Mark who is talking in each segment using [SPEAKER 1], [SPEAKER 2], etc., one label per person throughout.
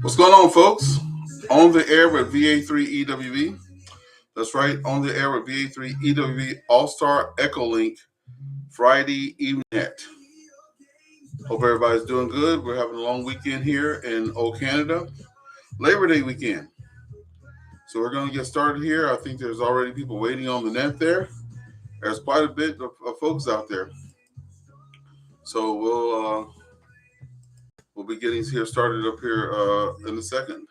[SPEAKER 1] What's going on, folks? On the air with VA3EWV. That's right, on the air with VA3EWV AllStar EchoLink Friday evening net. Hope everybody's doing good. We're having a long weekend here in Old Canada, Labor Day weekend. So we're going to get started here. I think there's already people waiting on the net there. There's quite a bit of folks out there. So we'll be getting here started up here in a second.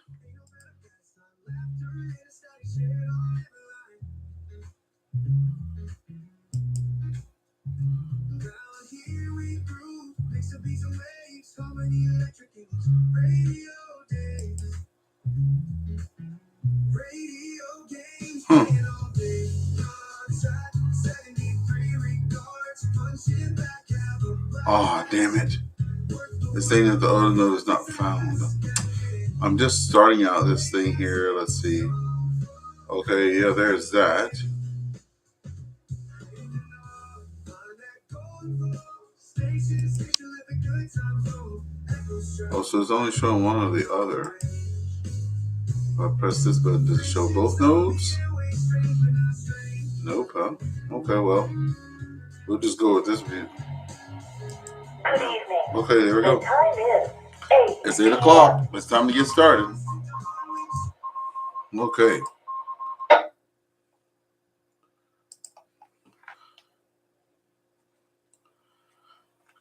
[SPEAKER 1] Oh, damn it. This thing at the other node is not found. I'm just starting out this thing here. Let's see. Okay, yeah, there's that. Oh, so it's only showing one or the other. If I press this button, does it show both nodes? Nope, huh? Okay, well, we'll just go with this view.
[SPEAKER 2] Good evening.
[SPEAKER 1] Okay, there we go.
[SPEAKER 2] The time is 8.
[SPEAKER 1] It's 8 o'clock. It's time to get started. Okay.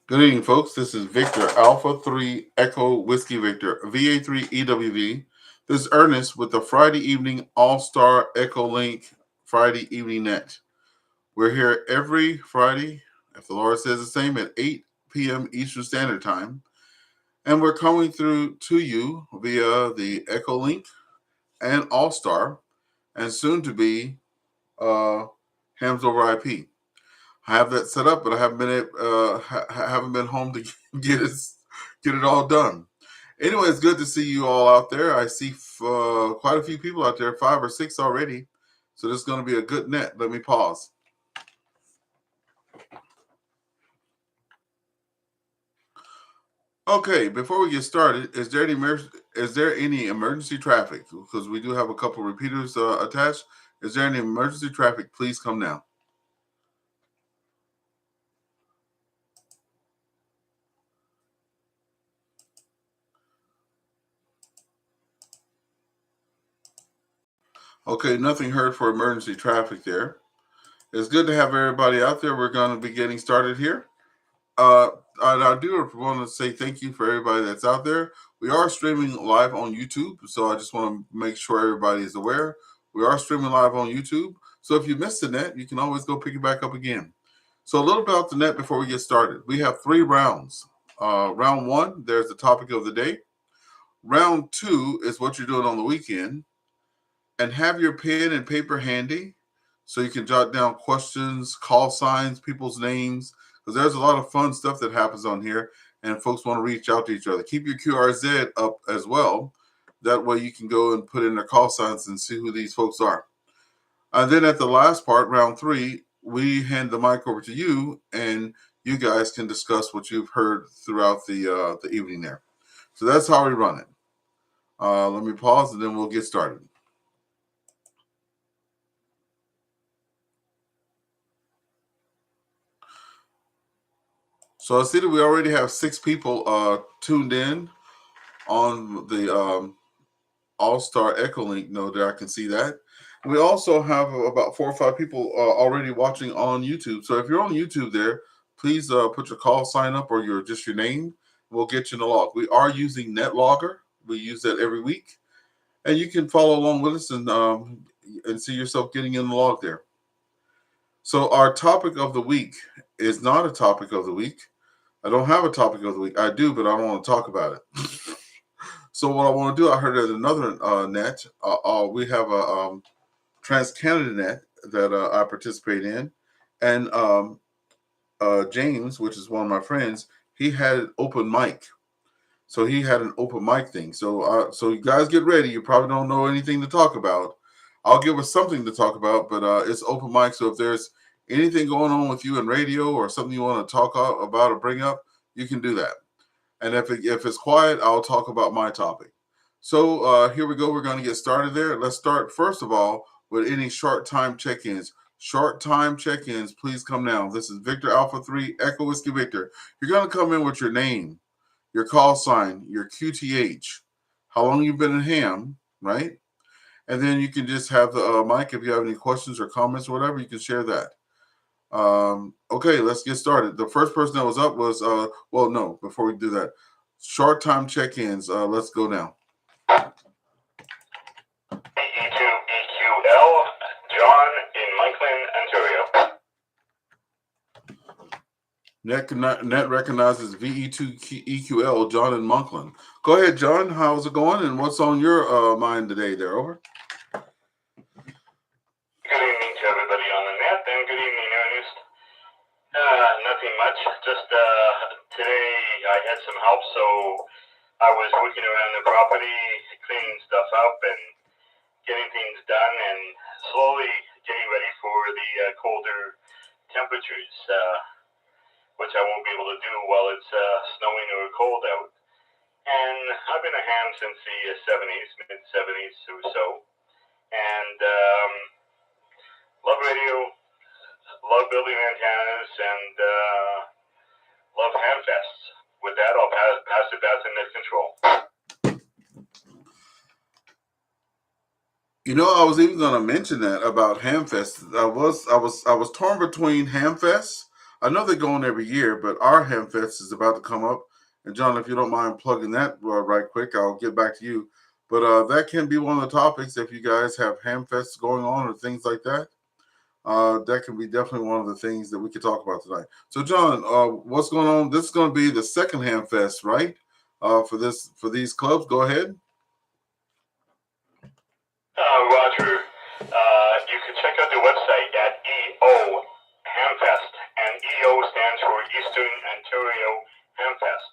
[SPEAKER 1] Good evening, folks. This is Victor Alpha 3 Echo Whiskey Victor VA3EWV. This is Ernest with the Friday evening All-Star EchoLink Friday evening net. We're here every Friday, if the Lord says the same, at 8 p.m. Eastern Standard Time. And we're coming through to you via the EchoLink and All-Star, and soon to be Hams over IP. I have that set up, but I haven't been home to get it all done. Anyway, it's good to see you all out there. I see quite a few people out there, 5 or 6 already. So this is going to be a good net. Let me pause. Okay, before we get started, is there any emergency traffic? Because we do have a couple repeaters attached. Is there any emergency traffic? Please come now. Okay, nothing heard for emergency traffic there. It's good to have everybody out there. We're going to be getting started here. I do want to say thank you for everybody that's out there. We are streaming live on YouTube, so I just want to make sure everybody is aware. We are streaming live on YouTube, so if you missed the net, you can always go pick it back up again. So a little about the net before we get started. We have 3 rounds. Round 1, there's the topic of the day. Round 2 is what you're doing on the weekend. And have your pen and paper handy so you can jot down questions, call signs, people's names, because there's a lot of fun stuff that happens on here, and folks want to reach out to each other. Keep your QRZ up as well. That way you can go and put in their call signs and see who these folks are. And then at the last part, round 3, we hand the mic over to you, and you guys can discuss what you've heard throughout the evening there. So that's how we run it. Let me pause, and then we'll get started. So I see that we already have 6 people tuned in on the All-Star EchoLink node there. I can see that. We also have about 4 or 5 people already watching on YouTube. So if you're on YouTube there, please put your call sign up or your name. We'll get you in the log. We are using NetLogger. We use that every week. And you can follow along with us and see yourself getting in the log there. So our topic of the week is not a topic of the week. I don't have a topic of the week. I do, but I don't want to talk about it. So what I want to do, I heard at another net, we have a Trans-Canada net that I participate in. And James, which is one of my friends, he had an open mic. So he had an open mic thing. So you guys get ready. You probably don't know anything to talk about. I'll give us something to talk about, but it's open mic. So if there's anything going on with you in radio or something you want to talk about or bring up, you can do that. And if it's quiet, I'll talk about my topic. So here we go. We're going to get started there. Let's start first of all with any short time check-ins. Short time check-ins, please come now. This is Victor Alpha 3 Echo Whiskey Victor. You're going to come in with your name, your call sign, your QTH, how long you've been in ham, right? And then you can just have the mic. If you have any questions or comments or whatever, you can share that. Okay, let's get started. The first person that was up was, well, no, before we do that, short time check-ins. Let's go now.
[SPEAKER 3] VA3EWV-L, John in Monkland, Ontario.
[SPEAKER 1] Net recognizes VE2EQL, John in Monkland. Go ahead, John. How's it going? And what's on your mind today there? Over.
[SPEAKER 3] Good evening to everybody on the net, and good evening, Ernest. Nothing much. Just today I had some help, so I was working around the property, cleaning stuff up and getting things done, and slowly getting ready for the colder temperatures, which I won't be able to do while it's snowing or cold out. And I've been a ham since the 70s, mid-70s or so, and love radio, love building antennas, and love ham fests. With that, I'll pass it back to net control.
[SPEAKER 1] You know, I was even going to mention that about Hamfest. I was torn between Hamfest. I know they go on every year, but our Hamfest is about to come up. And John, if you don't mind plugging that right quick, I'll get back to you. But that can be one of the topics if you guys have Hamfests going on or things like that. That can be definitely one of the things that we could talk about tonight. So, John, what's going on? This is going to be the second Hamfest, right? For these clubs. Go ahead.
[SPEAKER 3] Roger, you can check out the website at EO Hamfest, and EO stands for Eastern Ontario Hamfest.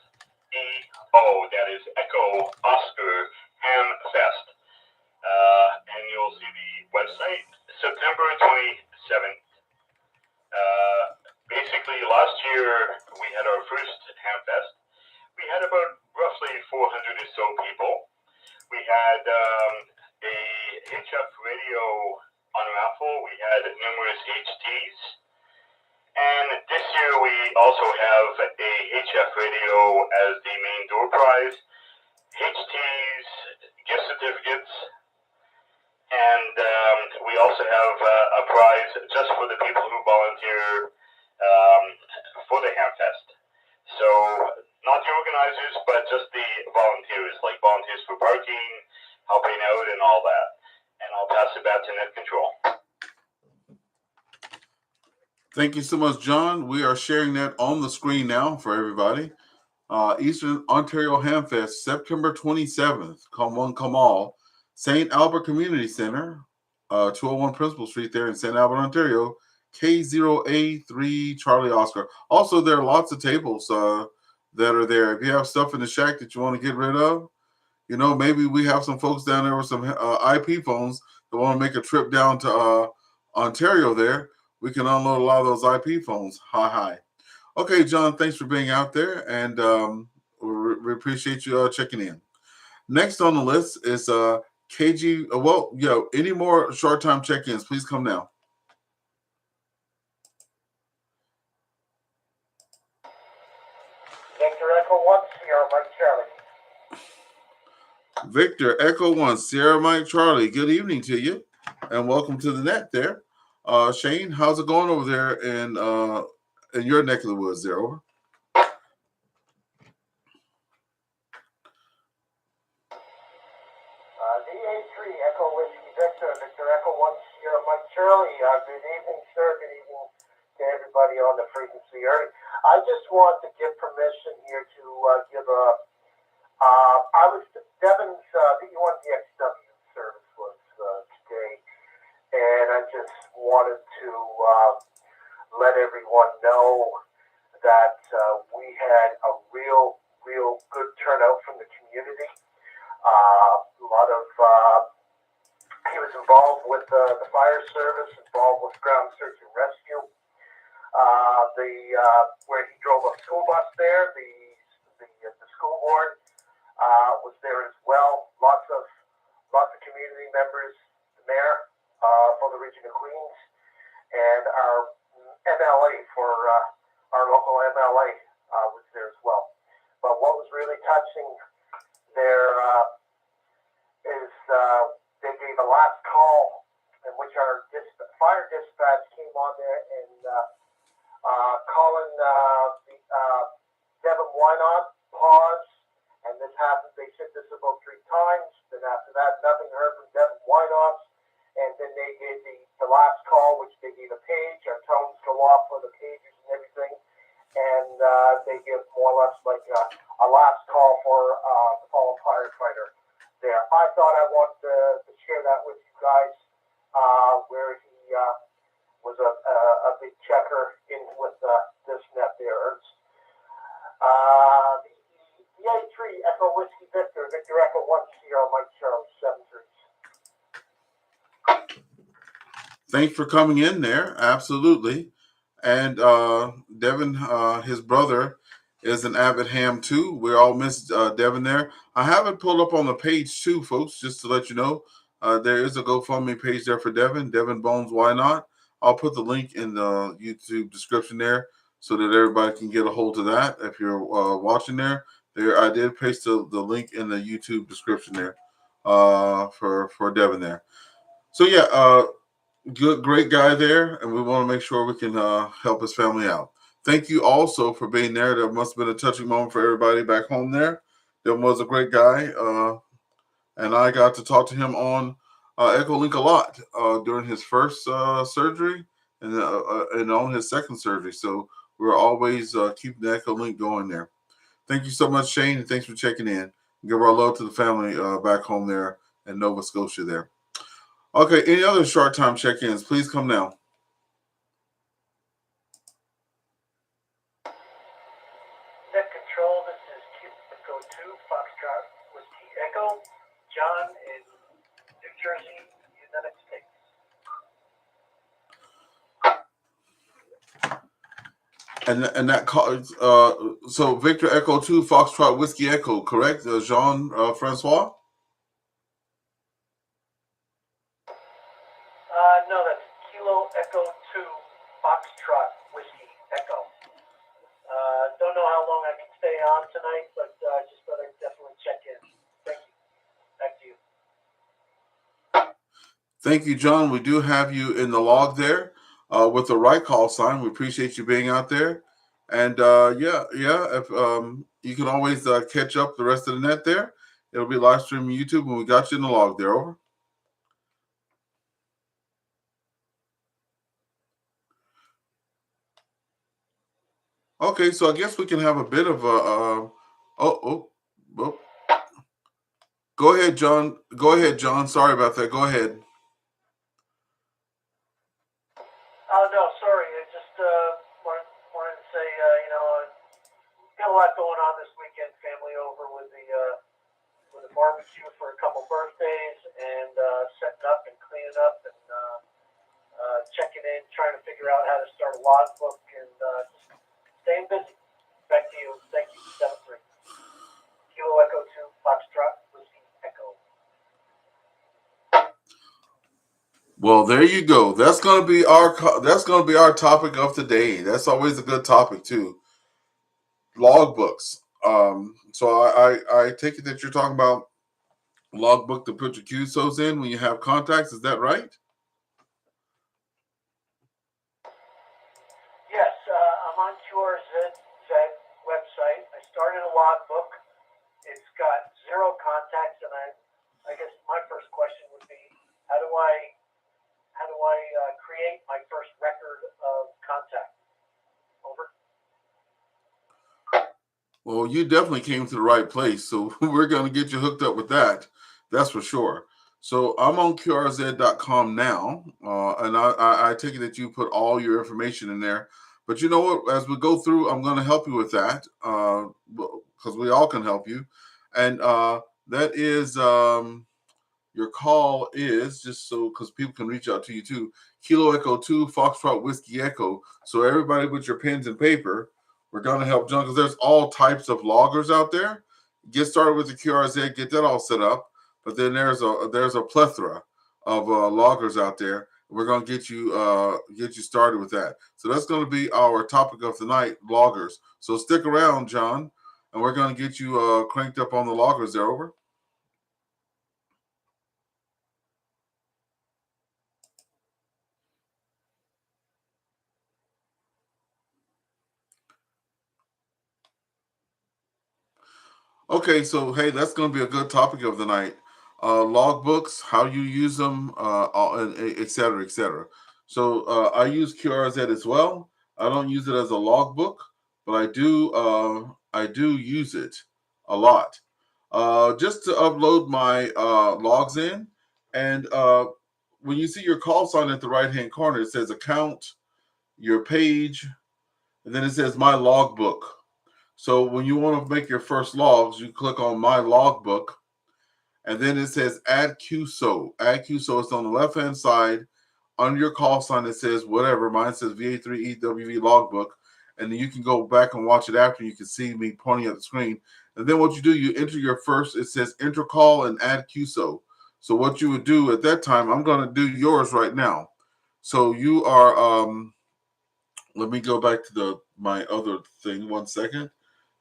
[SPEAKER 3] EO, that is Echo Oscar Hamfest. And you'll see the website, September 27th. Basically, last year we had our first Hamfest. We had about roughly 400 or so people. We had a HF radio on raffle. We had numerous HTs. And this year we also have a HF radio as the main door prize, HTs, gift certificates, and we also have a prize just for the people who volunteer for the Hamfest. So not the organizers, but just the volunteers, like volunteers for parking, helping out, and all that. And I'll pass it back to net control.
[SPEAKER 1] Thank you so much, John. We are sharing that on the screen now for everybody. Eastern Ontario Hamfest, September 27th. Come one, come all. St. Albert Community Center, 201 Principal Street there in St. Albert, Ontario. K0A3 Charlie Oscar. Also, there are lots of tables that are there. If you have stuff in the shack that you want to get rid of, you know, maybe we have some folks down there with some IP phones that want to make a trip down to Ontario there. We can unload a lot of those IP phones. Hi. Okay, John, thanks for being out there, and we appreciate you checking in. Next on the list is KG. Any more short time check-ins, please come now.
[SPEAKER 2] Victor Echo 1, Sierra Mike Charlie.
[SPEAKER 1] Victor Echo 1, Sierra Mike Charlie. Good evening to you, and welcome to the net there. Shane, how's it going over there in your neck of the woods there? Over.
[SPEAKER 2] VA3 Echo Whiskey Victor, Victor Echo 1 Sierra Mike Charlie. Good evening, sir. Good evening to everybody on the frequency area. I just want to give permission here to give Devin's VE1DXW service was today, and I just wanted to let everyone know that we had a real good turnout from the community. A lot of he was involved with the fire service, involved with ground search and rescue. Where he drove a school bus there, the school board was there as well. Lots members, the mayor for the region of Queens, and our MLA for our local MLA was there as well. But what was really touching there is they gave a last call in which our fire dispatch came on there and calling Devin Wynot pause, and this happened. They said this about 3 times. Then after that, nothing heard from Devin Wynot, and then they gave the last call, which they gave a page. Our tones go off for the pages and everything, and they give more or less like a last call for the fallen firefighter there. I thought I wanted to share that with you guys, where he was a big checker in with this net there. The VA3 Echo Whiskey Victor Echo 1 Sierra Mike Charlie 7 3.
[SPEAKER 1] Thanks for coming in there. Absolutely. And Devin, his brother, is an avid ham too. We all miss Devin there. I have it pulled up on the page too, folks, just to let you know. There is a GoFundMe page there for Devin. Devin Bones, why not? I'll put the link in the YouTube description there so that everybody can get a hold of that. If you're watching there, I did paste the link in the YouTube description there for Devin there. So yeah, great guy there, and we want to make sure we can help his family out. Thank you also for being there. That must have been a touching moment for everybody back home there. Devin was a great guy, and I got to talk to him on EchoLink a lot during his first surgery and on his second surgery. So we're always keeping the EchoLink going there. Thank you so much, Shane, and thanks for checking in. Give our love to the family back home there in Nova Scotia there. Okay, any other short time check-ins, please come now.
[SPEAKER 2] Net control, this is Echo 2, Foxtrot Whiskey Echo, John in New Jersey, United States.
[SPEAKER 1] And that call, so Victor Echo 2, Foxtrot Whiskey Echo, correct? Jean Francois?
[SPEAKER 2] No, that's Kilo Echo 2, Foxtrot Whiskey Echo. Don't know how long I can stay on tonight, but just thought I'd definitely check in. Thank you. Back to you.
[SPEAKER 1] Thank you, John. We do have you in the log there with the right call sign. We appreciate you being out there. And if you can always catch up the rest of the net there. It'll be live streaming YouTube when we got you in the log there. Over. Okay, so I guess we can have a bit of a. Go ahead, John. Go ahead, John. Sorry about that. Go ahead.
[SPEAKER 2] Oh, no, sorry. I just wanted to say, got a lot going on this weekend. Family over with the barbecue for a couple birthdays and setting up and cleaning up and checking in, trying to figure out how to start a logbook and just staying busy. Back to you. Thank you. 7-3. Kilo Echo 2, Foxtrot, Whiskey Echo.
[SPEAKER 1] Well, there you go. That's gonna be our topic of today. That's always a good topic too. Logbooks. So I take it that you're talking about logbook to put your QSOs in when you have contacts. Is that right?
[SPEAKER 2] Yes, I'm on QRZ's website. I started a logbook. It's got 0 contacts, and I guess my first question would be, how do I create my first record of contact? Over.
[SPEAKER 1] Well, you definitely came to the right place. So we're going to get you hooked up with that. That's for sure. So I'm on QRZ.com now. And I take it that you put all your information in there. But you know what? As we go through, I'm going to help you with that because we all can help you. And that is your call is just so because people can reach out to you too. Kilo Echo 2, Foxtrot Whiskey Echo. So everybody with your pens and paper, we're going to help John because there's all types of loggers out there. Get started with the QRZ, get that all set up. but then there's a plethora of loggers out there. We're going to get you started with that. So that's going to be our topic of the night, loggers. So stick around, John, and we're going to get you cranked up on the loggers there. Over. Okay, so hey, that's going to be a good topic of the night. Logbooks, how you use them, et cetera, et cetera. So I use QRZ as well. I don't use it as a logbook, but I do use it a lot. Just to upload my logs in, and when you see your call sign at the right-hand corner, it says account, your page, and then it says my logbook. So when you want to make your first logs, you click on my logbook, and then it says add QSO. Add QSO is on the left-hand side. Under your call sign, it says whatever. Mine says VA3EWV logbook. And then you can go back and watch it after. You can see me pointing at the screen. And then what you do, you enter your first, it says enter call and add QSO. So what you would do at that time, I'm going to do yours right now. So you are, let me go back to my other thing 1 second.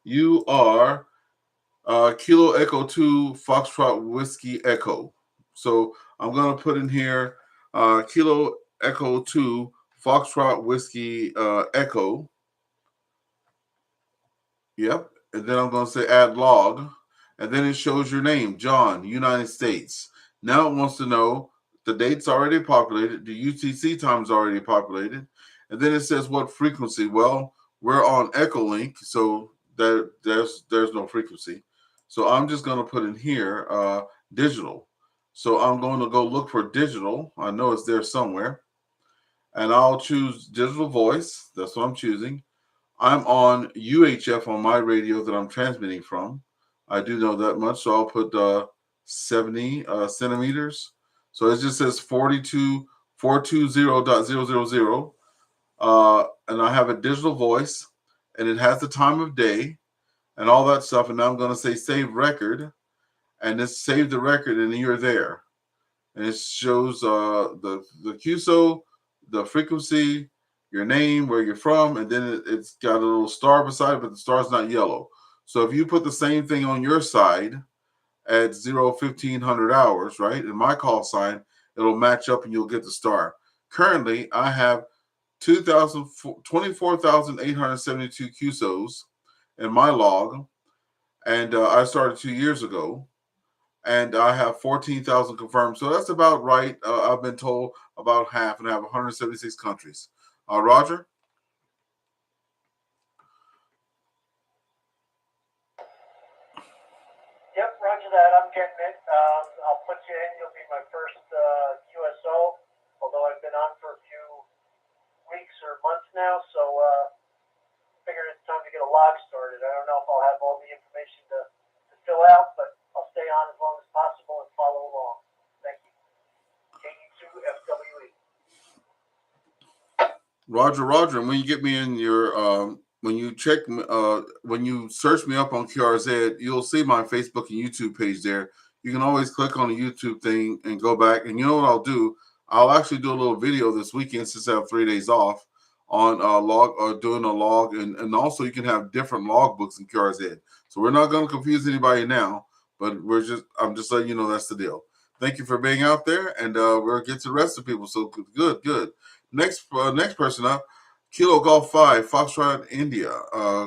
[SPEAKER 1] You are Kilo Echo 2 Foxtrot Whiskey Echo. So I'm going to put in here Kilo Echo 2 Foxtrot Whiskey Echo. Yep. And then I'm going to say add log. And then it shows your name, John, United States. Now it wants to know the date's already populated. The UTC time's already populated. And then it says what frequency. Well, we're on EchoLink, so there's no frequency. So I'm just going to put in here digital. So I'm going to go look for digital. I know it's there somewhere. And I'll choose digital voice. That's what I'm choosing. I'm on UHF on my radio that I'm transmitting from. I do know that much. So I'll put 70 centimeters. So it just says 420.000. And I have a digital voice. And it has the time of day and all that stuff. And now I'm going to say save record, and just save the record, and you're there. And it shows the QSO, the frequency, your name, where you're from, and then it's got a little star beside it, but the star's not yellow. So if you put the same thing on your side at 1500 hours, right, in my call sign, it'll match up and you'll get the star. Currently, I have 24,872 QSOs in my log, and I started 2 years ago, and I have 14,000 confirmed. So that's about right. I've been told about half, and I have 176 countries. Roger?
[SPEAKER 2] Yep, roger that. I'm getting it. I'll put you in. You'll be my first QSO, although I've been on for a few weeks or months now, so figured it's time to get a log started. I don't know if I'll have all the information to fill out, but I'll stay on as long as possible and follow along. Thank you. KE2FWE.
[SPEAKER 1] Roger. And when you get me in your when you search me up on QRZ, you'll see my Facebook and YouTube page there. You can always click on the YouTube thing and go back. And you know what I'll do? I'll actually do a little video this weekend since I have 3 days off on doing a log, and also you can have different log books in QRZ. So we're not going to confuse anybody now, but I'm just letting you know that's the deal. Thank you for being out there, and we'll get to the rest of people. So good. Next person up, Kilo Golf 5, Foxtrot, India.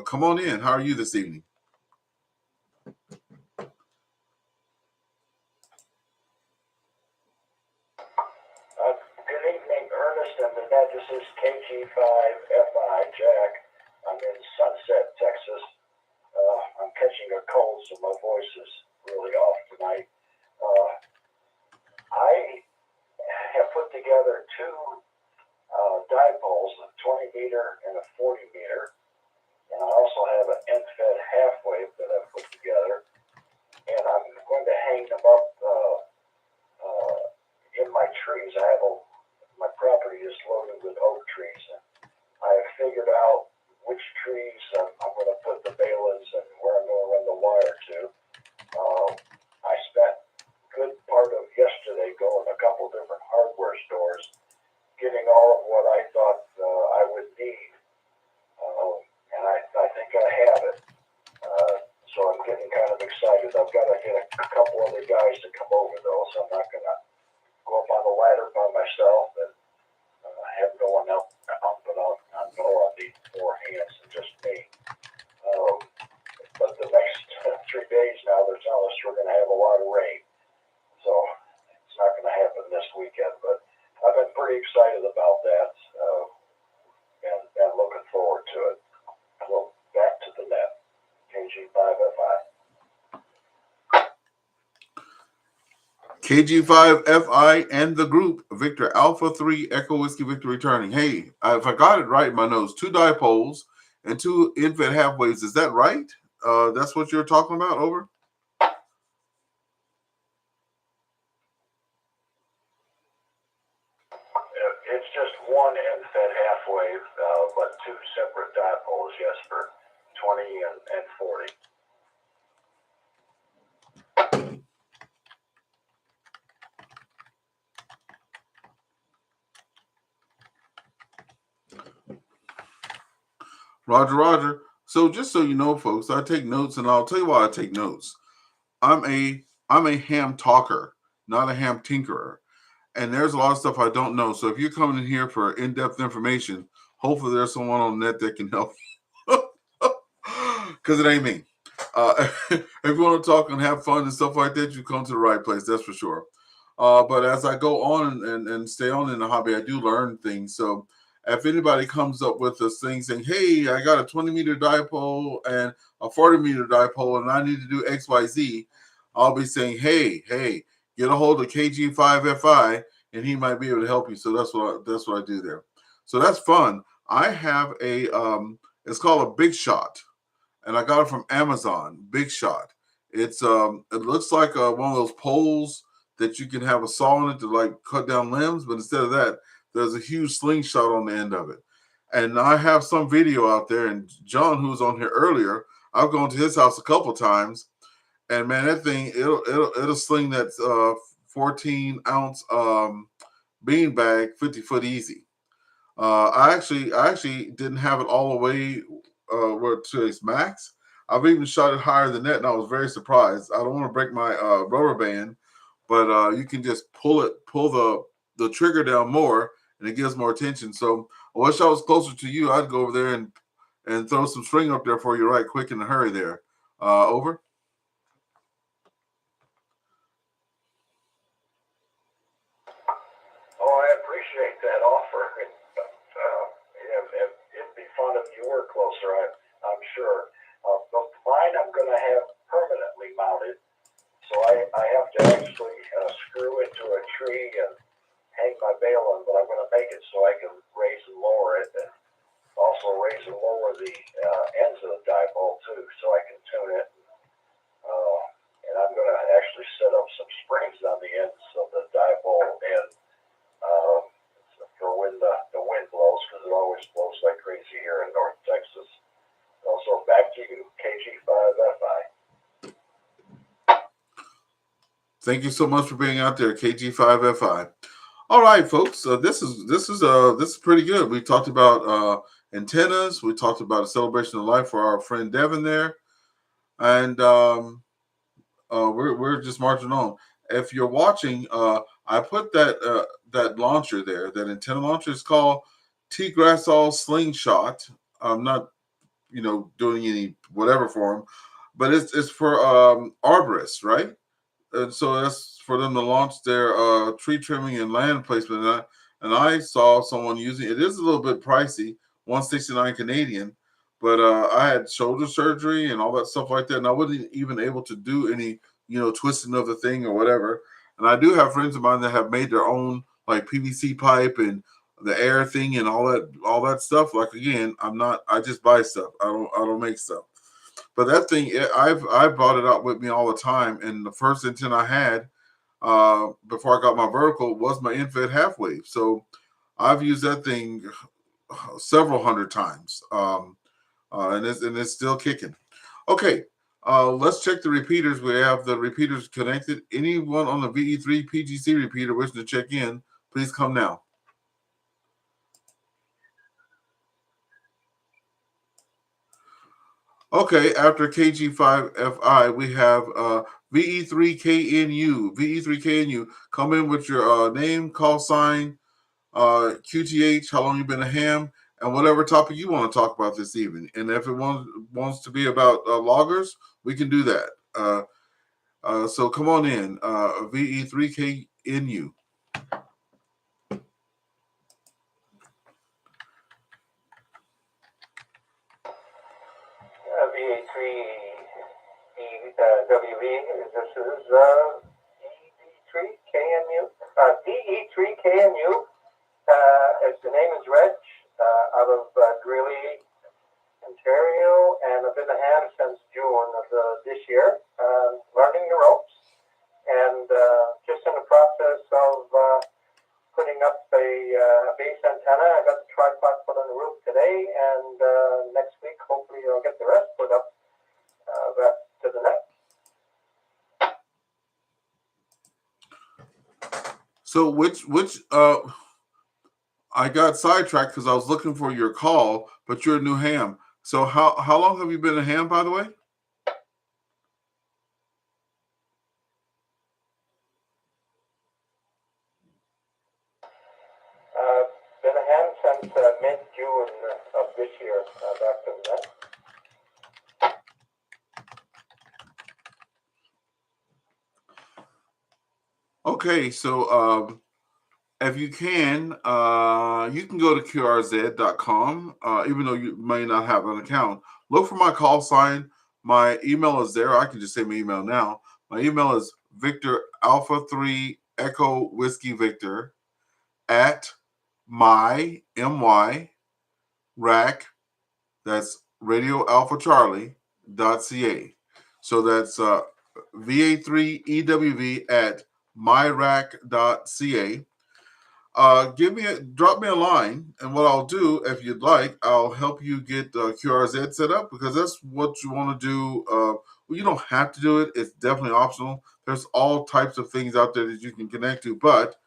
[SPEAKER 1] Come on in. How are you this evening?
[SPEAKER 2] Good evening, Ernest, and the address is KG5FI Jack. I'm in Sunset, Texas. I'm catching a cold, so my voice is really off tonight. I have put together two dipoles, a 20 meter and a 40 meter, and I also have an end-fed half wave that I've put together, and I'm going to hang them up in my trees. My property is loaded with oak trees, and I have figured out which trees I'm going to put the balers and where I'm going to run the wire to. I spent a good a couple other guys to come over, though, so I'm not going to go up on the ladder by myself and have no one up and out. I know I need more hands than just me. But the next 3 days now, they're telling us we're going to have a lot of rain. So it's not going to happen this weekend. But I've been pretty excited about that and looking forward to it. So back to the net, KG5FI.
[SPEAKER 1] KG5FI and the group, Victor Alpha 3 Echo Whiskey Victor returning. Hey, if I got it right in my notes, 2 dipoles and 2 infant half waves. Is that right? That's what you're talking about? Over?
[SPEAKER 2] It's just one end-fed half wave, but 2 separate dipoles, yes, for 20 and 40.
[SPEAKER 1] Roger, Roger. So just so you know, folks, I take notes, and I'll tell you why I take notes. I'm a ham talker, not a ham tinkerer. And there's a lot of stuff I don't know. So if you're coming in here for in-depth information, hopefully there's someone on the net that can help you. Because it ain't me. If you want to talk and have fun and stuff like that, you come to the right place, that's for sure. But as I go on and stay on in the hobby, I do learn things. So if anybody comes up with this thing saying, hey, I got a 20-meter dipole and a 40-meter dipole, and I need to do X, Y, Z, I'll be saying, hey, get a hold of KG5FI, and he might be able to help you. So that's what I do there. So that's fun. I have a it's called a Big Shot, and I got it from Amazon. Big Shot. It's it looks like one of those poles that you can have a saw in it to like cut down limbs, but instead of that, there's a huge slingshot on the end of it. And I have some video out there, and John, who was on here earlier, I've gone to his house a couple times, and man, that thing it'll sling that 14-ounce bean bag 50 foot easy. I actually didn't have it all the way where to its max. I've even shot it higher than that, and I was very surprised. I don't want to break my rubber band, but you can just pull the trigger down more, and it gives more tension. So I wish I was closer to you. I'd go over there and throw some string up there for you right quick in a hurry there. Over.
[SPEAKER 2] Oh, I appreciate that offer. It'd be fun if you were closer, I'm sure. But mine I'm going to have permanently mounted, so I have to actually screw into a tree and hang my bail on, but I'm going to make it so I can raise and lower it, and also raise and lower the ends of the dipole too, so I can tune it. And I'm going to actually set up some springs on the ends of the dipole and for when the wind blows, because it always blows like crazy here in North Texas. Also, back to you, KG5FI.
[SPEAKER 1] Thank you so much for being out there, KG5FI. All right, folks. This is pretty good. We talked about antennas. We talked about a celebration of life for our friend Devin there, and we're just marching on. If you're watching, I put that launcher there. That antenna launcher is called T-Grassol Slingshot. I'm not doing any whatever for them, but it's for arborists, right? And so that's for them to launch their tree trimming and land placement. And I saw someone using it. It is a little bit pricey, $169 Canadian, but I had shoulder surgery and all that stuff like that, and I wasn't even able to do any twisting of the thing or whatever. And I do have friends of mine that have made their own like PVC pipe and the air thing and all that stuff. Like again, I just buy stuff. I don't make stuff. But that thing, I brought it out with me all the time. And the first antenna I had before I got my vertical was my infed half wave. So I've used that thing several hundred times, and it's still kicking. Okay, let's check the repeaters. We have the repeaters connected. Anyone on the VE3 PGC repeater wishing to check in, please come now. Okay, after KG5FI, we have VE3KNU. VE3KNU, come in with your name, call sign, QTH, how long you've been a ham, and whatever topic you want to talk about this evening. And if it wants to be about loggers, we can do that. So come on in, VE3KNU.
[SPEAKER 2] VA3EWV, this is DE3KNU. DE3KNU, as the name is Reg, out of Greeley, Ontario, and I've been a ham since June of this year, learning the ropes, and just in the process of putting up a base antenna. I got the tripod put on the roof today, and next week, hopefully, I'll get the rest put up back to the net.
[SPEAKER 1] So which I got sidetracked because I was looking for your call, but you're a new ham. So how long have you been a ham, by the way?
[SPEAKER 2] Been a ham since mid-June of this year, back to the net.
[SPEAKER 1] Okay, so if you can go to qrz.com, even though you may not have an account. Look for my call sign. My email is there. I can just say my email now. My email is Victor Alpha 3 Echo Whiskey Victor at my rack, that's Radio Alpha Charlie .ca. So that's VA3EWV at myrack.ca. Drop me a line, and what I'll do, if you'd like, I'll help you get QRZ set up, because that's what you want to do. Well, you don't have to do it; it's definitely optional. There's all types of things out there that you can connect to, but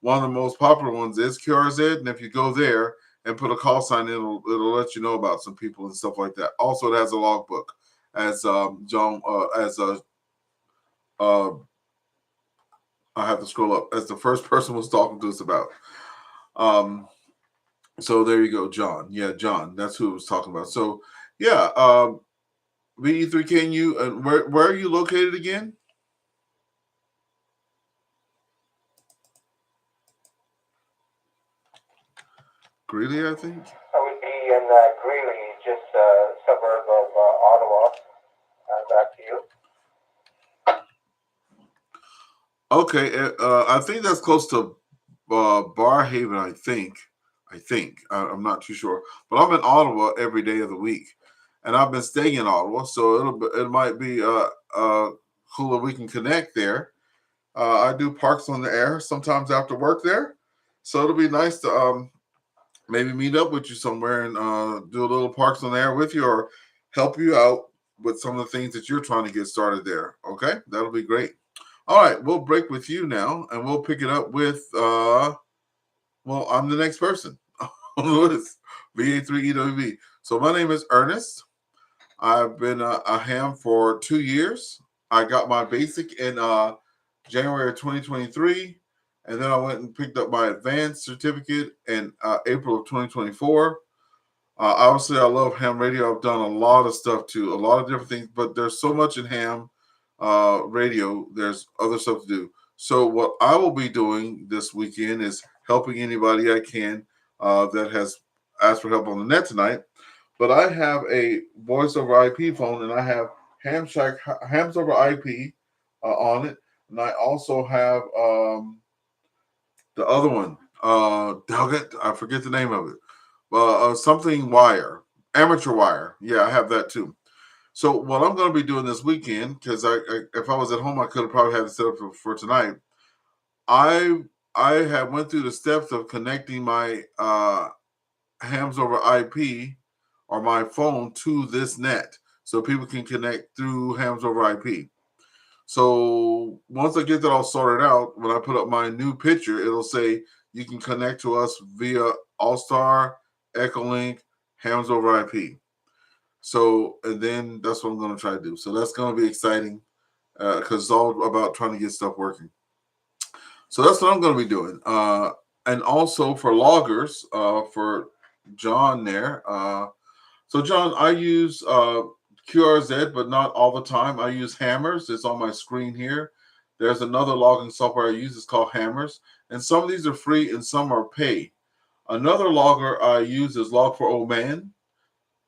[SPEAKER 1] one of the most popular ones is QRZ, and if you go there and put a call sign in, it'll let you know about some people and stuff like that. Also, it has a logbook, as John, I have to scroll up, as the first person was talking to us about. So there you go, John. Yeah, John. That's who it was talking about. So yeah, VE3KNU. And where are you located again? Greeley, I think.
[SPEAKER 2] I would be in Greeley, just a suburb of Ottawa. Back to you.
[SPEAKER 1] Okay, I think that's close to Barhaven. I think. I'm not too sure, but I'm in Ottawa every day of the week, and I've been staying in Ottawa, so it might be cool if we can connect there. I do Parks on the Air sometimes after work there, so it'll be nice to maybe meet up with you somewhere and do a little Parks on the Air with you, or help you out with some of the things that you're trying to get started there. Okay, that'll be great. All right, we'll break with you now, and we'll pick it up with I'm the next person. VA3EWV. So my name is Ernest. I've been a ham for 2 years. I got my basic in January of 2023, and then I went and picked up my advanced certificate in April of 2024. Obviously, I love ham radio. I've done a lot of stuff too, a lot of different things, but there's so much in ham radio. There's other stuff to do. So what I will be doing this weekend is helping anybody I can that has asked for help on the net tonight. But I have a voice over IP phone, and I have hams over IP on it, and I also have the other one. I forget the name of it. Something wire, amateur wire. Yeah, I have that too. So what I'm going to be doing this weekend, because if I was at home, I could have probably had it set up for tonight. I have went through the steps of connecting my hams over IP or my phone to this net, so people can connect through hams over IP. So once I get that all sorted out, when I put up my new picture, it'll say you can connect to us via AllStar, EchoLink, hams over IP. So, and then that's what I'm going to try to do. So that's going to be exciting because it's all about trying to get stuff working. So that's what I'm going to be doing. And also for loggers, for John there. So John, I use QRZ, but not all the time. I use Hammers. It's on my screen here. There's another logging software I use. It's called Hammers. And some of these are free and some are paid. Another logger I use is Log4old Man.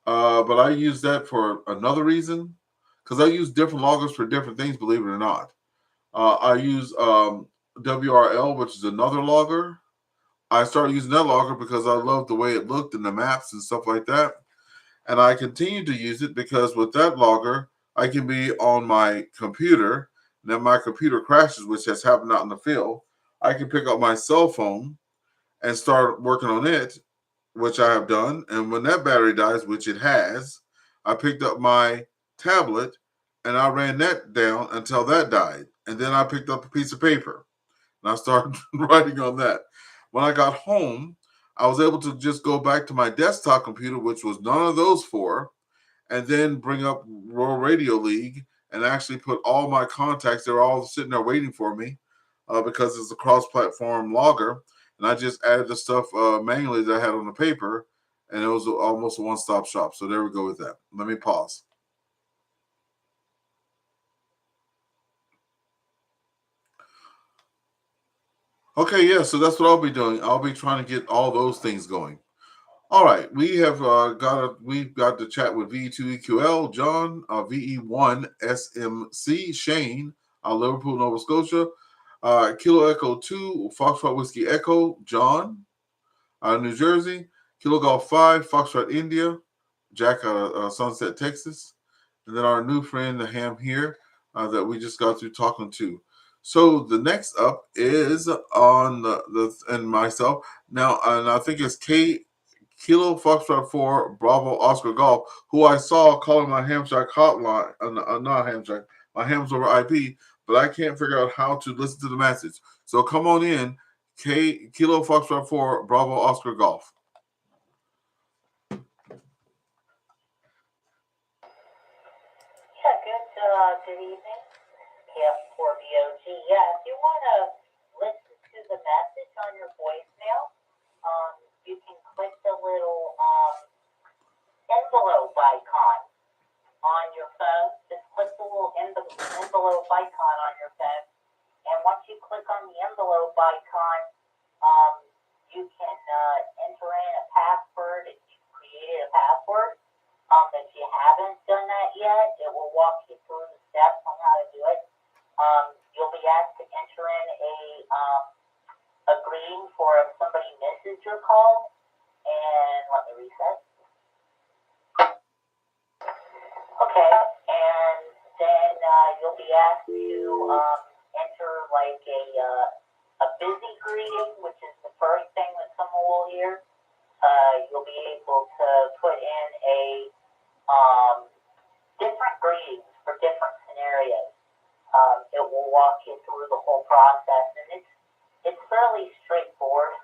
[SPEAKER 1] But I use that for another reason. Because I use different loggers for different things, believe it or not. I use WRL, which is another logger. I started using that logger because I loved the way it looked and the maps and stuff like that. And I continue to use it because with that logger, I can be on my computer. And then my computer crashes, which has happened out in the field. I can pick up my cell phone and start working on it, which I have done. And when that battery dies, which it has, I picked up my tablet and I ran that down until that died. And then I picked up a piece of paper and I started writing on that. When I got home, I was able to just go back to my desktop computer, which was none of those four, and then bring up Royal Radio League and actually put all my contacts. They're all sitting there waiting for me because it's a cross-platform logger. And I just added the stuff manually that I had on the paper, and it was almost a one-stop shop. So there we go with that. Let me pause. Okay, yeah, so that's what I'll be doing. I'll be trying to get all those things going. All right, we have we've got to chat with VA3EWV-L, John, VE1SMC, Shane, Liverpool, Nova Scotia, Kilo Echo 2, Foxtrot Whiskey Echo, John, New Jersey, Kilo Golf 5, Foxtrot India, Jack, Sunset, Texas, and then our new friend, the Ham here, that we just got through talking to. So the next up is on and myself now, and I think it's Kilo Foxtrot 4 Bravo Oscar Golf, who I saw calling my Hamshack hotline, not Hamshack, my hams over IP, but I can't figure out how to listen to the message. So come on in, Kilo Foxtrot 4 Bravo Oscar Golf.
[SPEAKER 4] Yeah, good evening. KF4BOG. Yeah, if you want to listen to the message on your voicemail, you can click the little envelope icon on your phone. Just click the little envelope icon on your phone. And once you click on the envelope icon, you can enter in a password if you've created a password. If you haven't done that yet, it will walk you through the steps on how to do it. You'll be asked to enter in a greeting for if somebody misses your call. And let me reset. Okay, and then you'll be asked to enter like a busy greeting, which is the first thing that someone will hear. You'll be able to put in a different greetings for different scenarios. It will walk you through the whole process, and it's fairly straightforward.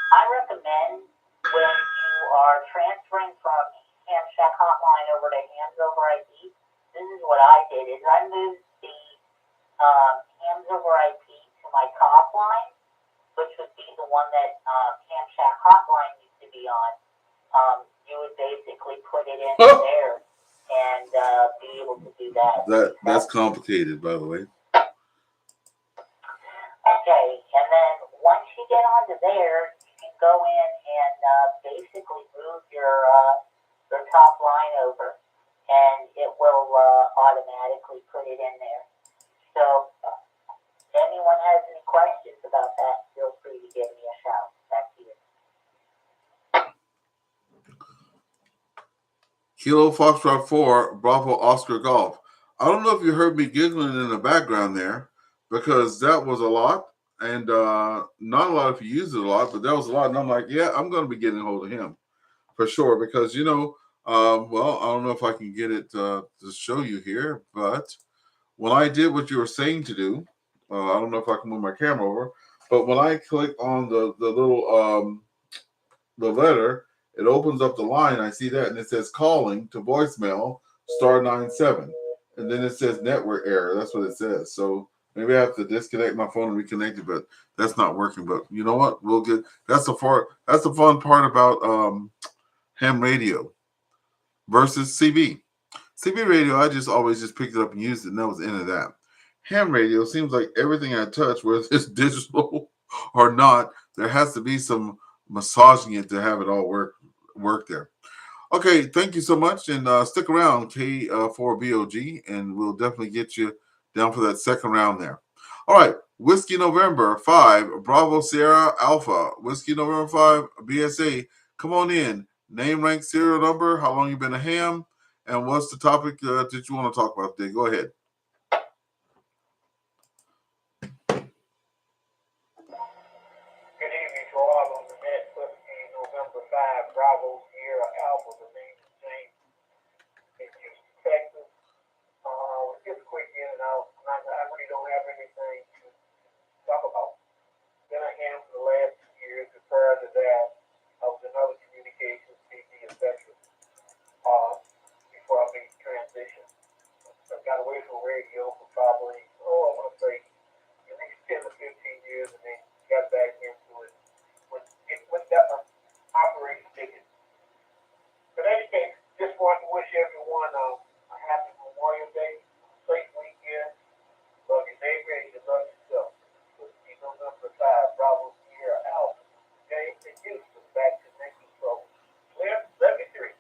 [SPEAKER 4] I recommend when you are transferring from Hamshack Hotline over to Hams over IP, this is what I did, is I moved the Hams over IP to my top line, which would be the one that Hamshack Hotline used to be on. You would basically put it in there and be able to do that.
[SPEAKER 1] That's complicated, by the way.
[SPEAKER 4] Okay, and then once you get onto there, you can go in and basically move your top line over, and it will automatically put it in there. So if anyone has any questions about that, feel free to give me a shout. Back to you.
[SPEAKER 1] Kilo Foxtrot 4 Bravo Oscar Golf. I don't know if you heard me giggling in the background there because that was a lot. And not a lot if you use it a lot, but that was a lot. And I'm like, yeah, I'm going to be getting a hold of him for sure because, well, I don't know if I can get it to show you here, but when I did what you were saying to do, I don't know if I can move my camera over, but when I click on the little the letter, it opens up the line. I see that, and it says calling to voicemail *97, and then it says network error. That's what it says. So maybe I have to disconnect my phone and reconnect it, but that's not working. But you know what? We'll get. That's the fun part about ham radio versus CB. CB radio, I just always just picked it up and used it, and that was the end of that. Ham radio seems like everything I touch, whether it's digital or not, there has to be some massaging it to have it all work there. Okay, thank you so much, and stick around, K4BOG, and we'll definitely get you down for that second round there. All right, Whiskey November 5, Bravo Sierra Alpha, Whiskey November 5, BSA, come on in. Name, rank, serial number, how long you been a ham, and what's the topic that you want to talk about today? Go ahead.
[SPEAKER 2] Good evening to all on the net. Whiskey November 5, Bravo Sierra Alpha, the name is James in Houston, Texas. Just quick in and out. I really don't have anything to talk about. Been a ham for the last 2 years, and prior to that, I was another communications PD executive before I made the transition. I got away from radio for probably, I want to say, at least 10 to 15 years, and then got back into it when that operation ticket. But in any case, just want to wish everyone a happy Memorial Day, safe weekend. Love your neighbor and you love yourself. Whiskey November 5, Bravo Sierra Alpha, James in Houston, back to next show. Clear? 73.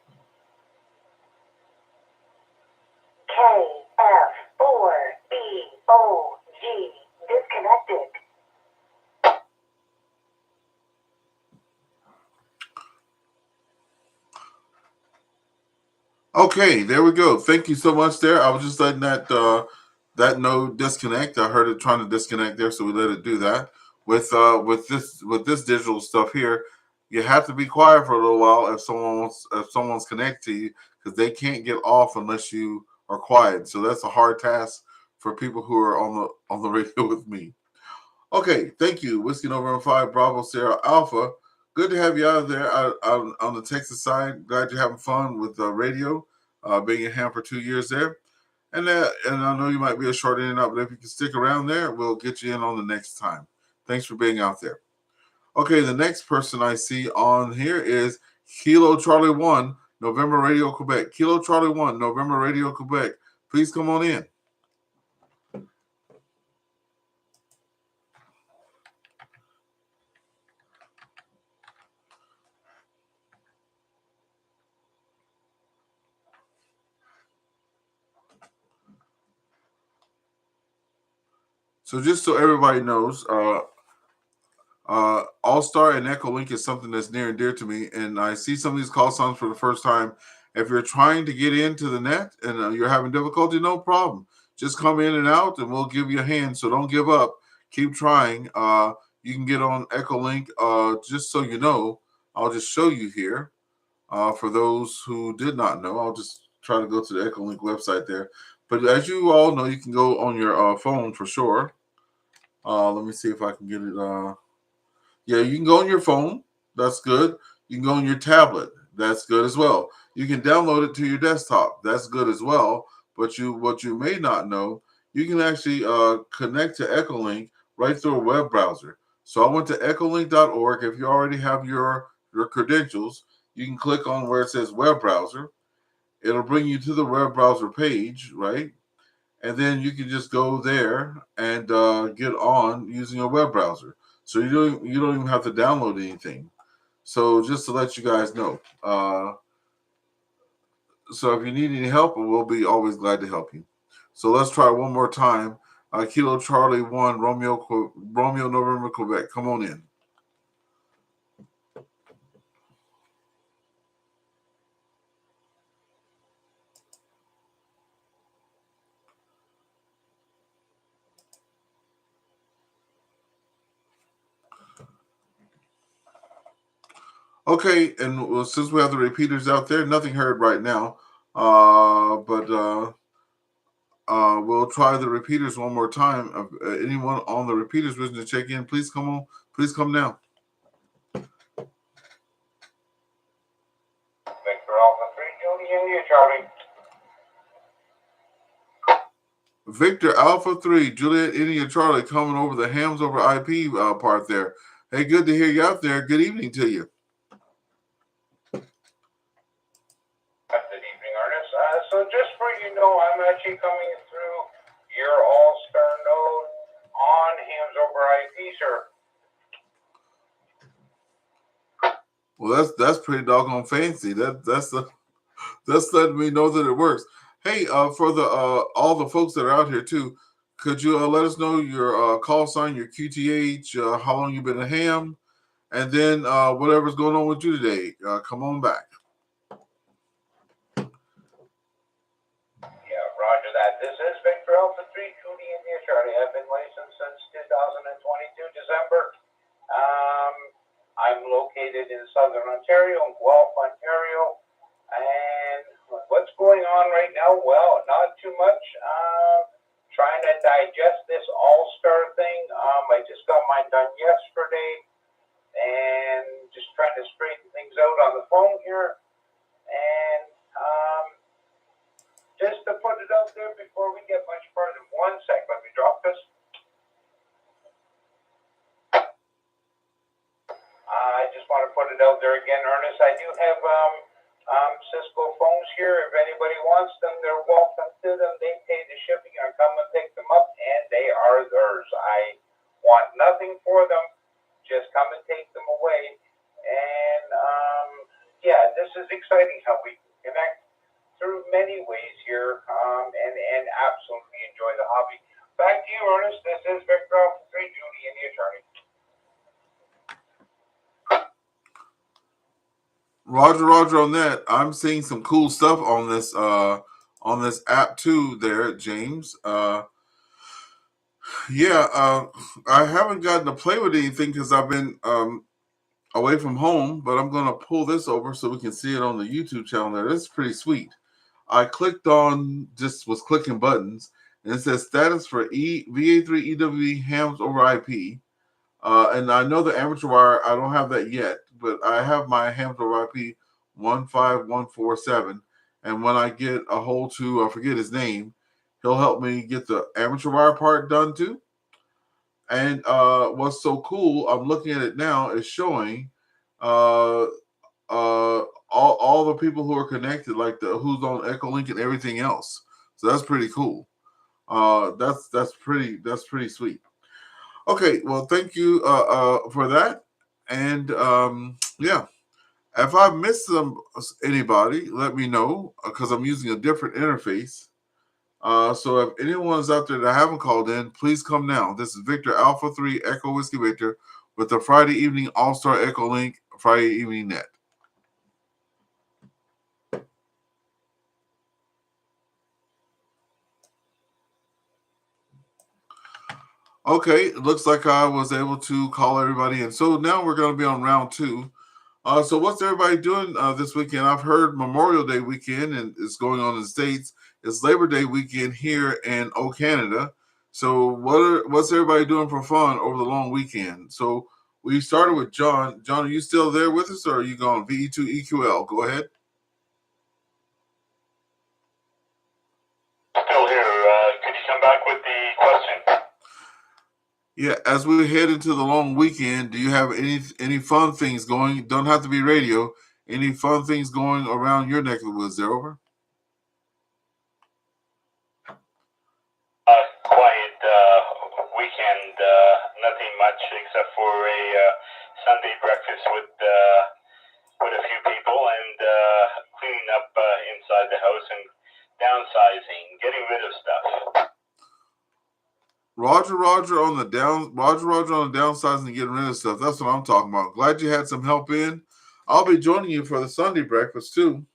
[SPEAKER 4] KF4BOG disconnected.
[SPEAKER 1] Okay, there we go. Thank you so much there. I was just letting that node disconnect. I heard it trying to disconnect there, so we let it do that. With this digital stuff here, you have to be quiet for a little while if someone's connected to you, because they can't get off unless you are quiet. So that's a hard task for people who are on the radio with me. Okay, thank you. Whiskey November 5, Bravo Sierra Alpha. Good to have you out there on the Texas side. Glad you're having fun with radio, being in ham for 2 years there. And I know you might be a short in and out, but if you can stick around there, we'll get you in on the next time. Thanks for being out there. Okay, the next person I see on here is Kilo Charlie 1, November Radio Quebec. Kilo Charlie 1, November Radio Quebec. Please come on in. So just so everybody knows, AllStar and EchoLink is something that's near and dear to me, and I see some of these call signs for the first time. If you're trying to get into the net and you're having difficulty, no problem. Just come in and out, and we'll give you a hand. So don't give up. Keep trying. You can get on EchoLink. Just so you know, I'll just show you here. For those who did not know, I'll just try to go to the EchoLink website there. But as you all know, you can go on your phone for sure. Let me see if I can get it. Yeah, you can go on your phone. That's good. You can go on your tablet. That's good as well. You can download it to your desktop. That's good as well. But what you may not know, you can actually connect to EchoLink right through a web browser. So I went to echolink.org. If you already have your credentials, you can click on where it says web browser. It'll bring you to the web browser page, right? And then you can just go there and get on using a web browser. So you don't even have to download anything. So just to let you guys know. So if you need any help, we'll be always glad to help you. So let's try one more time. Kilo Charlie 1, Romeo November Quebec. Come on in. Okay, and since we have the repeaters out there, nothing heard right now. But we'll try the repeaters one more time. Anyone on the repeaters wishing to check in, please come on. Please come now. Victor Alpha 3, Juliet India Charlie coming over the hams over IP part there. Hey, good to hear you out there. Good evening to you.
[SPEAKER 5] Good evening, Ernest. So just for you know, I'm actually coming through your AllStar Node on hams over IP, sir.
[SPEAKER 1] Well, that's pretty doggone fancy. That's letting me know that it works. Hey, for the all the folks that are out here too, could you let us know your call sign, your QTH, how long you've been a ham, and then whatever's going on with you today. Come on back.
[SPEAKER 5] Yeah, roger that. This is Victor Alpha 3, Judy India Charlie. I've been licensed since 2022 December. I'm located in Southern Ontario, in Guelph, Ontario. And what's going on right now? Well, not too much. Trying to digest this AllStar thing. I just got mine done yesterday, and just trying to straighten things out on the phone here. And just to put it out there before we get much further, one sec, let me drop this. I just want to put it out there again, Ernest. I do have Cisco phones here. If anybody wants them, they're welcome to them. They pay the shipping. I come and pick them up, and they are theirs. I want nothing for them. Just come and take them away. And yeah, this is exciting how we can connect through many ways here, and absolutely enjoy the hobby. Back to you, Ernest. This is Victor Alpha 3, Judy, and the attorney.
[SPEAKER 1] Roger on that. I'm seeing some cool stuff on this app too there, James. I haven't gotten to play with anything because I've been away from home, but I'm gonna pull this over so we can see it on the YouTube channel there. This is pretty sweet. I clicked on, just was clicking buttons, and it says status for VA3EWV hams over IP. And I know the amateur wire, I don't have that yet, but I have my hams over IP 15147. And when I get a hold to, I forget his name, he'll help me get the amateur wire part done too. And what's so cool, I'm looking at it now, is showing all the people who are connected, like who's on EchoLink and everything else. So that's pretty cool. That's pretty sweet. Okay, well, thank you for that. And yeah, if I missed anybody, let me know because I'm using a different interface. So if anyone's out there that haven't called in, please come now. This is Victor Alpha 3 Echo Whiskey Victor with the Friday evening AllStar EchoLink Friday evening net. Okay, it looks like I was able to call everybody in. So now we're going to be on round two. So what's everybody doing this weekend? I've heard Memorial Day weekend and it's going on in the States. It's Labor Day weekend here in Canada. So what's everybody doing for fun over the long weekend? So we started with John. John, are you still there with us or are you going VE2EQL? Go ahead.
[SPEAKER 3] Still here. Could you come back with the question?
[SPEAKER 1] Yeah, as we head into the long weekend, do you have any fun things going? Don't have to be radio. Any fun things going around your neck of the woods there, over?
[SPEAKER 3] Quiet weekend. Nothing much except for a Sunday breakfast with a few people and cleaning up inside the house and downsizing, getting rid of stuff.
[SPEAKER 1] Roger on the downsizing and getting rid of stuff. That's what I'm talking about. Glad you had some help in. I'll be joining you for the Sunday breakfast too,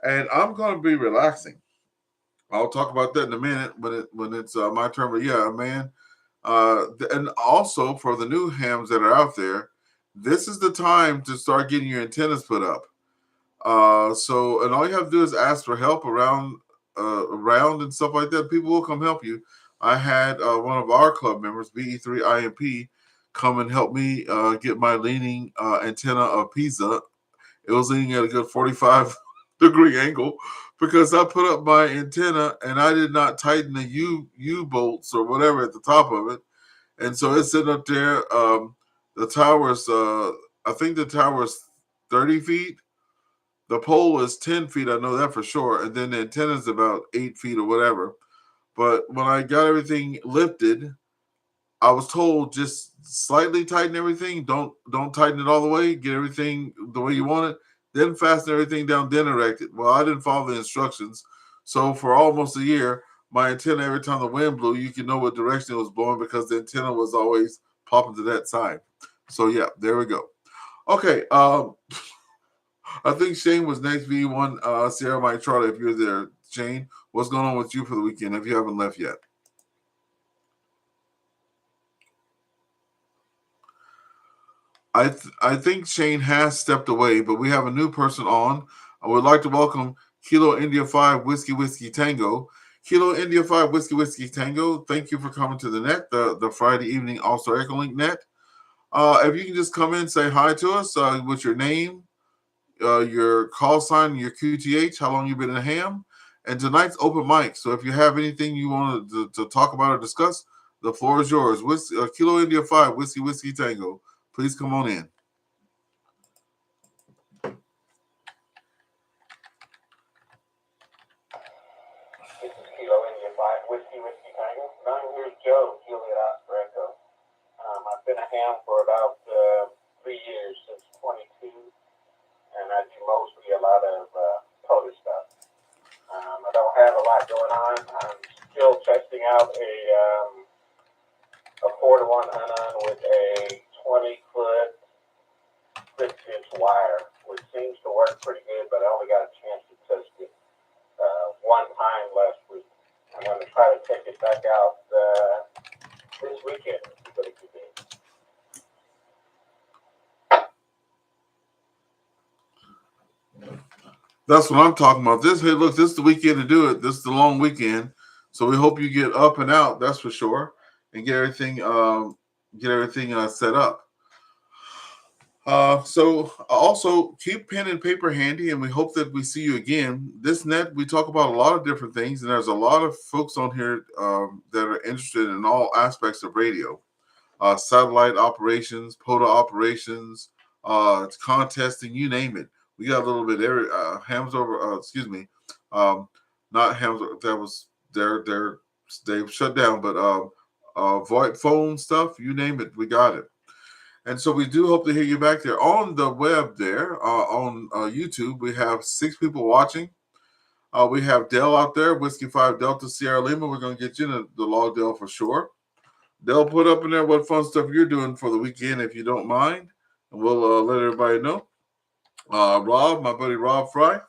[SPEAKER 1] and I'm going to be relaxing. I'll talk about that in a minute when it's my turn. But yeah, man, and also for the new hams that are out there, this is the time to start getting your antennas put up. So and all you have to do is ask for help around and stuff like that. People will come help you. I had one of our club members, VE3IMP, come and help me get my leaning antenna of Pisa. It was leaning at a good 45 degree angle because I put up my antenna and I did not tighten the U bolts or whatever at the top of it, and so it's sitting up there. The tower's I think the tower's 30 feet. The pole is 10 feet. I know that for sure, and then the antenna is about 8 feet or whatever. But when I got everything lifted, I was told just slightly tighten everything. Don't tighten it all the way. Get everything the way you want it. Then fasten everything down. Then erect it. Well, I didn't follow the instructions, so for almost a year, my antenna every time the wind blew, you could know what direction it was blowing because the antenna was always popping to that side. So yeah, there we go. Okay. I think Shane was next. V1 Sierra Mike Charlie. If you're there, Shane, what's going on with you for the weekend? If you haven't left yet. I think Shane has stepped away, but we have a new person on. I would like to welcome Kilo India 5 Whiskey Tango. Kilo India 5 Whiskey Tango, thank you for coming to the net, the Friday evening AllStar EchoLink net. If you can just come in, say hi to us with your name, your call sign, your QTH, how long you've been in ham, and tonight's open mic. So if you have anything you want to talk about or discuss, the floor is yours. Kilo India 5 Whiskey Tango. Please come on in.
[SPEAKER 5] This is Kilo India 5 Whiskey Tango. 9 years Joe, Juliet Oscar Echo. I've been a ham for about 3 years, since 22, and I do mostly a lot of POTA stuff. I don't have a lot going on. I'm still testing out a 4-to-1 Anon with a 20-foot 6-inch wire, which seems to work pretty good, but I only got a chance to test it one time last week. I'm going to try to take it back out this weekend, see what it could be.
[SPEAKER 1] That's what I'm talking about. Hey, look, this is the weekend to do it. This is the long weekend, so we hope you get up and out. That's for sure, and get everything set up. So also keep pen and paper handy, and we hope that we see you again. This net, we talk about a lot of different things, and there's a lot of folks on here that are interested in all aspects of radio, satellite operations, POTA operations, contesting, you name it. We got a little bit hams over. Not hams. That was they've shut down, but VoIP phone stuff, you name it, we got it. And so we do hope to hear you back there on the web there on YouTube. We have 6 people watching. We have Dell out there, Whiskey 5 Delta Sierra Lima. We're going to get you in the log, Dell, for sure. Dell, put up in there what fun stuff you're doing for the weekend, if you don't mind. And we'll let everybody know. Rob, my buddy Rob Fry.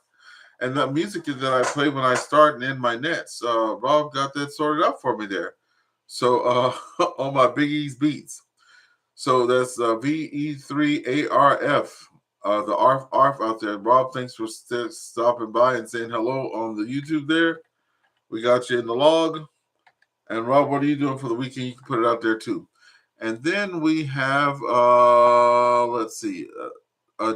[SPEAKER 1] And that music that I play when I start and end my nets. Rob got that sorted out for me there. So on my Big E's beats. So that's VA3EWV-L, the ARF out there. Rob, thanks for stopping by and saying hello on the YouTube there. We got you in the log. And Rob, what are you doing for the weekend? You can put it out there too. And then we have, let's see,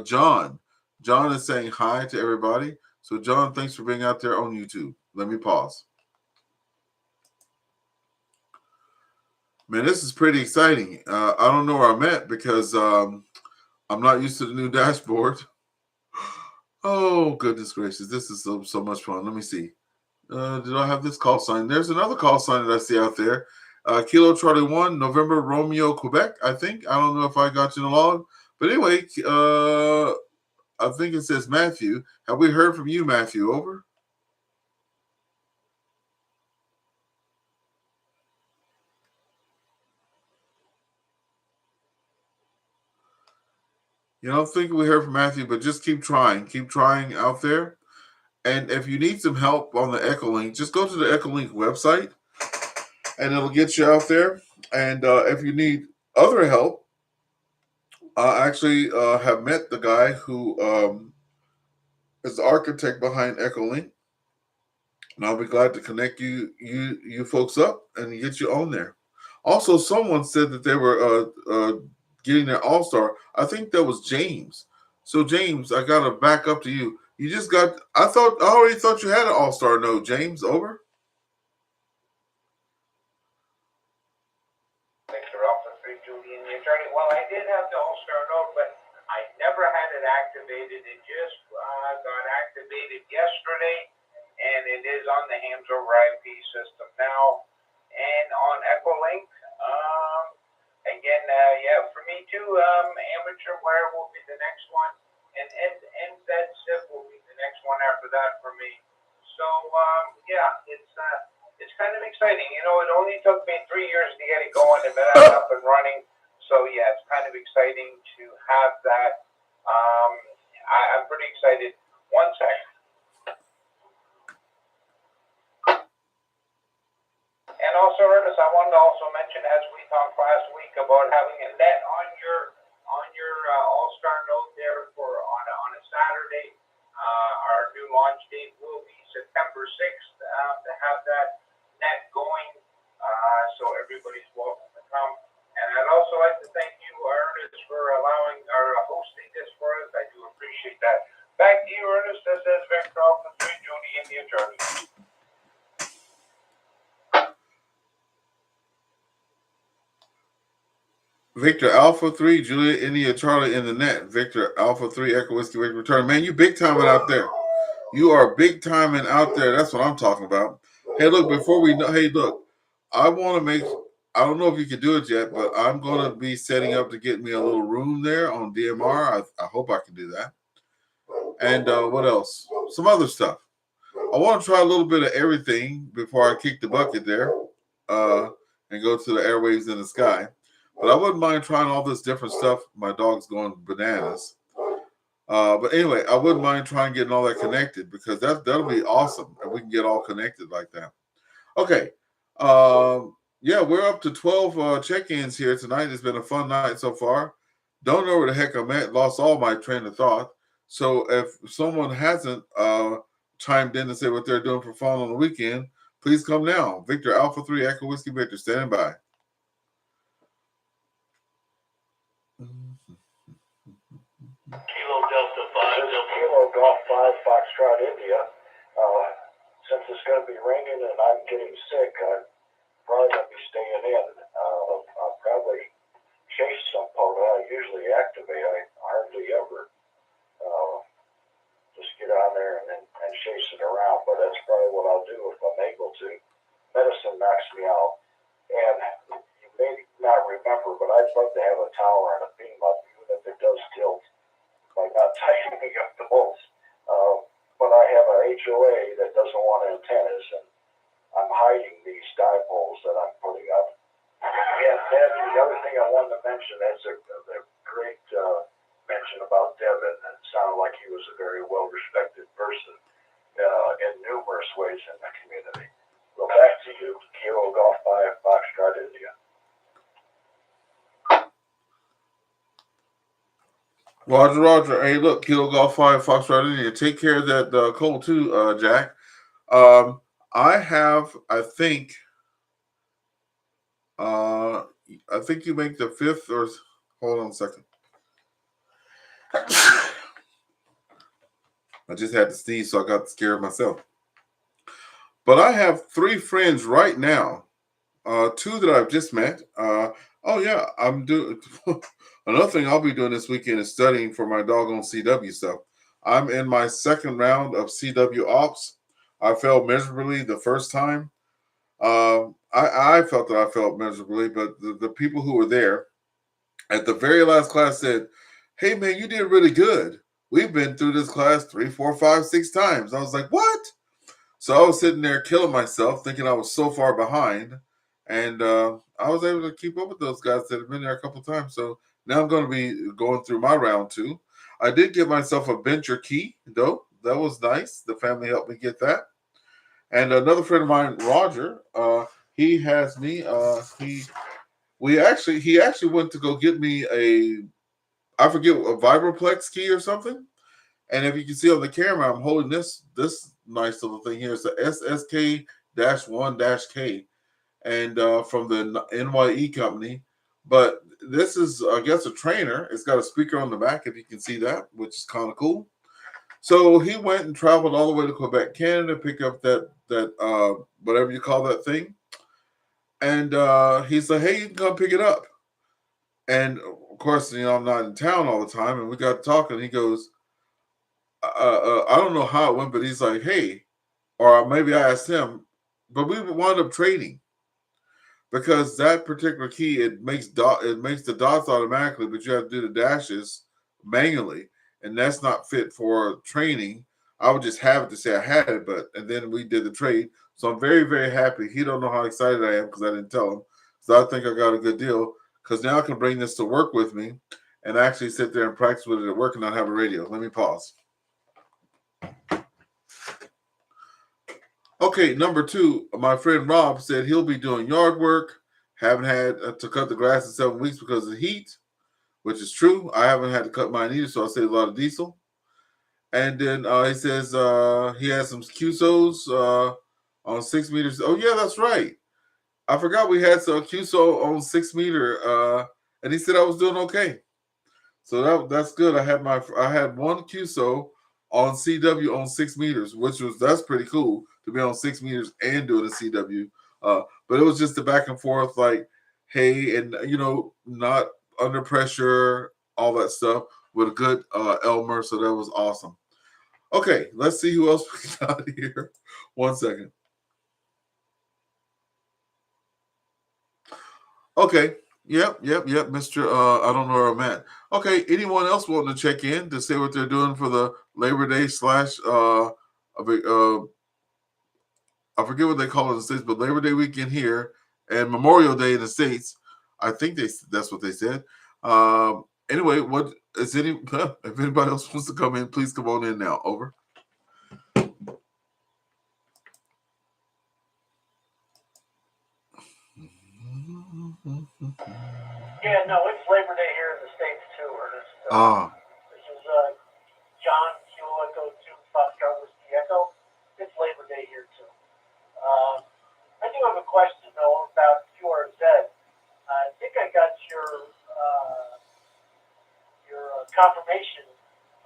[SPEAKER 1] John. John is saying hi to everybody. So John, thanks for being out there on YouTube. Let me pause. Man, this is pretty exciting. I don't know where I'm at because I'm not used to the new dashboard. Oh, goodness gracious. This is so much fun. Let me see. Did I have this call sign? There's another call sign that I see out there. Kilo Charlie 1, November Romeo, Quebec, I think. I don't know if I got you in the log. But anyway, I think it says Matthew. Have we heard from you, Matthew? Over. You know, I don't think we heard from Matthew, but just keep trying. Keep trying out there. And if you need some help on the EchoLink, just go to the EchoLink website, and it'll get you out there. And if you need other help, I actually have met the guy who is the architect behind EchoLink. And I'll be glad to connect you folks up and get you on there. Also, someone said that they were getting their AllStar. I think that was James. So, James, I got to back up to you. You just got. I already thought you had an AllStar Node, James. Over.
[SPEAKER 5] Victor Alpha 3 Julian, the attorney. Well, I did have the AllStar Node, but I never had it activated. It just got activated yesterday, and it is on the Hams over IP system now, and on EchoLink. Again, yeah, for me too. Amateur Wire will be the next one, and NZSIP will be the next one after that for me. So yeah, it's kind of exciting. You know, it only took me 3 years to get it going, and then I'm up and running. So yeah, it's kind of exciting to have that. I'm pretty excited. One second. And also, Ernest, I wanted to also mention, as we talked last week, about having a net on your AllStar Node there for on a Saturday. Our new launch date will be September 6th to have that net going. So everybody's welcome to come. And I'd also like to thank you, Ernest, for allowing or hosting this for us. I do appreciate that. Back to you, Ernest. This is Victor Alpha 3 Judy India Charlie.
[SPEAKER 1] Victor Alpha 3, Juliet India Charlie in the net. Victor Alpha 3, Echo Whiskey Wake Return. Man, you big timing out there. You are big timing out there. That's what I'm talking about. Hey, look, before we know, hey, look, I want to make, I don't know if you can do it yet, but I'm going to be setting up to get me a little room there on DMR. I hope I can do that. And what else? Some other stuff. I want to try a little bit of everything before I kick the bucket there and go to the airwaves in the sky. But I wouldn't mind trying all this different stuff. My dog's going bananas. But anyway, I wouldn't mind trying getting all that connected because that'll be awesome. And we can get all connected like that. Okay. Yeah, we're up to 12 check-ins here tonight. It's been a fun night so far. Don't know where the heck I'm at. Lost all my train of thought. So if someone hasn't chimed in to say what they're doing for fun on the weekend, please come now. Victor Alpha 3 Echo Whiskey Victor, standing by.
[SPEAKER 3] Kilo Delta 5, Delta.
[SPEAKER 2] Kilo Golf 5 Foxtrot India. Since it's going to be raining and I'm getting sick, I'm probably going to be staying in. I'll probably chase some POTA. I usually activate. I hardly ever just get on there and chase it around. But that's probably what I'll do if I'm able to. Medicine knocks me out. And you may not remember, but I'd love to have a tower and a beam up, even if it does tilt, by not tightening up the bolts. But I have a HOA that doesn't want antennas, and I'm hiding these dipoles that I'm putting up. And then the other thing I wanted to mention, that's a great mention about Devin. It sounded like he was a very well-respected person in numerous ways in the community. Well, back to you, Kilo Golf 5 Foxtrot India.
[SPEAKER 1] Roger, Roger. Hey, look, Kilo Golf 5 Foxtrot India. Take care of that cold too, Jack. I think you make the 5th or hold on a second. I just had to sneeze, so I got scared myself. But I have 3 friends right now, 2 that I've just met. Oh yeah, I'm doing another thing I'll be doing this weekend is studying for my doggone CW stuff. I'm in my 2nd round of CW ops. I failed miserably the first time. I felt that I failed miserably, but the people who were there at the very last class said, "Hey man, you did really good. We've been through this class 3, 4, 5, 6 times." I was like, "What?" So I was sitting there killing myself, thinking I was so far behind. And I was able to keep up with those guys that have been there a couple times. So now I'm going to be going through my round 2. I did give myself a venture key, though. That was nice. The family helped me get that. And another friend of mine, Roger, he has me. He actually went to go get me I forget, a Vibraplex key or something. And if you can see on the camera, I'm holding this nice little thing here. It's a SSK-1-K. And from the NYE company. But this is, I guess, a trainer. It's got a speaker on the back, if you can see that, which is kind of cool. So he went and traveled all the way to Quebec, Canada, to pick up that whatever you call that thing. And he said, "Hey, you can come pick it up." And of course, I'm not in town all the time, and we got talking. He goes, "I don't know how it went, but he's like, hey," or maybe I asked him, but we wound up trading because that particular key it makes the dots automatically, but you have to do the dashes manually, and that's not fit for training. I would just have it to say I had it, and then we did the trade. So I'm very, very happy. He don't know how excited I am because I didn't tell him. So I think I got a good deal because now I can bring this to work with me and actually sit there and practice with it at work and not have a radio. Let me pause. Okay, number 2, my friend Rob said he'll be doing yard work. Haven't had to cut the grass in 7 weeks because of the heat, which is true. I haven't had to cut mine either, so I save a lot of diesel. And then he says he has some QSOs on 6 meters. Oh, yeah, that's right. I forgot we had some QSO on 6 meter, and he said I was doing okay. So that's good. I had one QSO on CW on 6 meters, that's pretty cool to be on 6 meters and doing a CW. But it was just the back and forth, like, hey, and not under pressure, all that stuff with a good Elmer. So that was awesome. Okay, let's see who else we got here. 1 second. Okay. Yep, Mr. I don't know where I'm at. Okay, anyone else wanting to check in to say what they're doing for the Labor Day / I forget what they call it in the States, but Labor Day weekend here and Memorial Day in the States. I think that's what they said. Anyway, what is if anybody else wants to come in, please come on in now. Over.
[SPEAKER 2] Yeah, no, it's Labor Day here in the States too, Ernest. This is John Kilo Echo 2 Foxtrot Whiskey Echo. It's Labor Day here too. I do have a question though about QRZ. I think I got your confirmation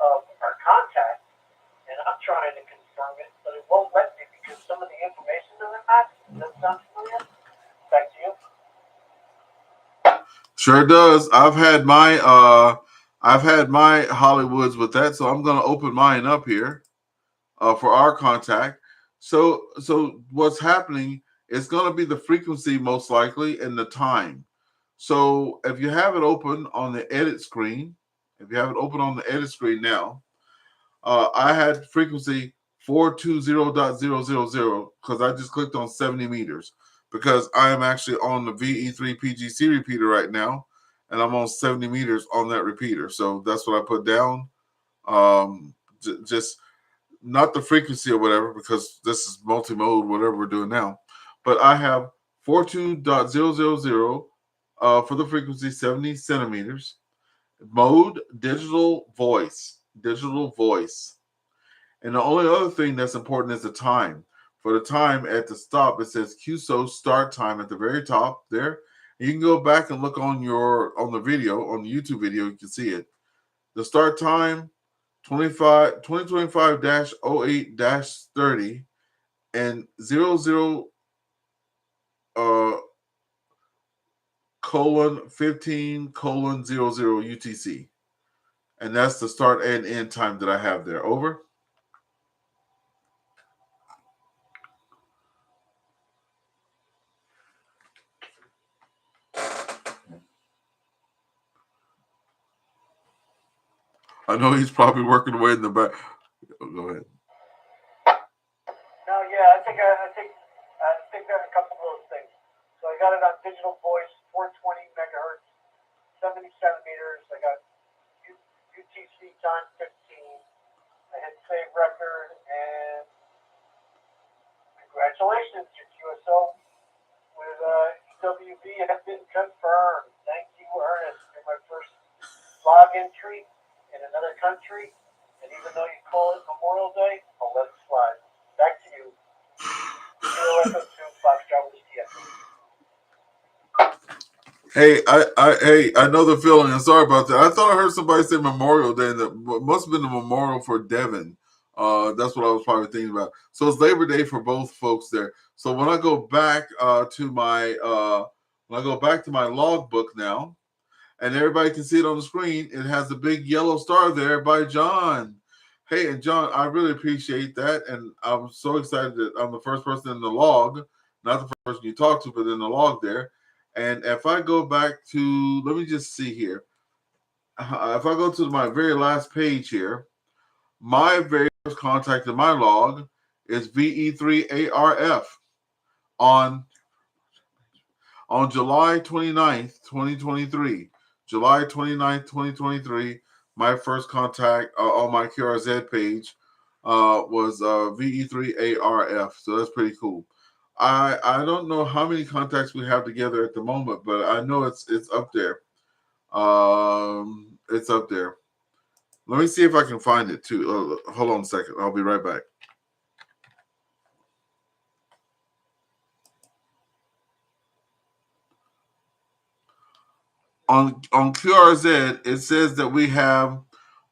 [SPEAKER 2] of our contact, and I'm trying to confirm it, but it won't let me because some of the information doesn't match. Does that sound familiar? Back to you.
[SPEAKER 1] Sure does. I've had my Hollywoods with that, so I'm going to open mine up here for our contact. So what's happening is going to be the frequency most likely and the time. So if you have it open on the edit screen, now, I had frequency 420.000 because I just clicked on 70 meters because I am actually on the VE3 PGC repeater right now, and I'm on 70 meters on that repeater. So that's what I put down. Just not the frequency or whatever because this is multi-mode, whatever we're doing now. But I have 42.000 for the frequency, 70 centimeters. Mode, digital voice. And the only other thing that's important is the time. For the time at the stop, it says QSO start time at the very top there. And you can go back and look on the video, on the YouTube video, you can see it. The start time, 2025-08-30 and 00:15:00 UTC. And that's the start and end time that I have there. Over. I know he's probably working away in the back. Go ahead.
[SPEAKER 2] No, yeah, I think a couple of those things. So I got it on digital voice, 420 megahertz, 70 centimeters. I got UTC time 15. I hit save record, and congratulations, your QSO with EWV has been confirmed. Thank you, Ernest. You're my first log entry in another country, and even though you call it Memorial Day, I'll let it slide. Back to you.
[SPEAKER 1] Hey, I know the feeling. I'm sorry about that. I thought I heard somebody say Memorial Day. That must have been the memorial for Devin. That's what I was probably thinking about. So it's Labor Day for both folks there. So when I go back to my logbook now, and everybody can see it on the screen, it has a big yellow star there by John. Hey, and John, I really appreciate that, and I'm so excited that I'm the first person in the log, not the first person you talk to, but in the log there. And if I go back to, let me just see here. If I go to my very last page here, my very first contact in my log is VE3ARF on July 29th, 2023. July 29th, 2023, my first contact on my QRZ page was VE3ARF. So that's pretty cool. I don't know how many contacts we have together at the moment, but I know it's up there. It's up there. Let me see if I can find it too. Hold on a second. I'll be right back. On QRZ, it says that we have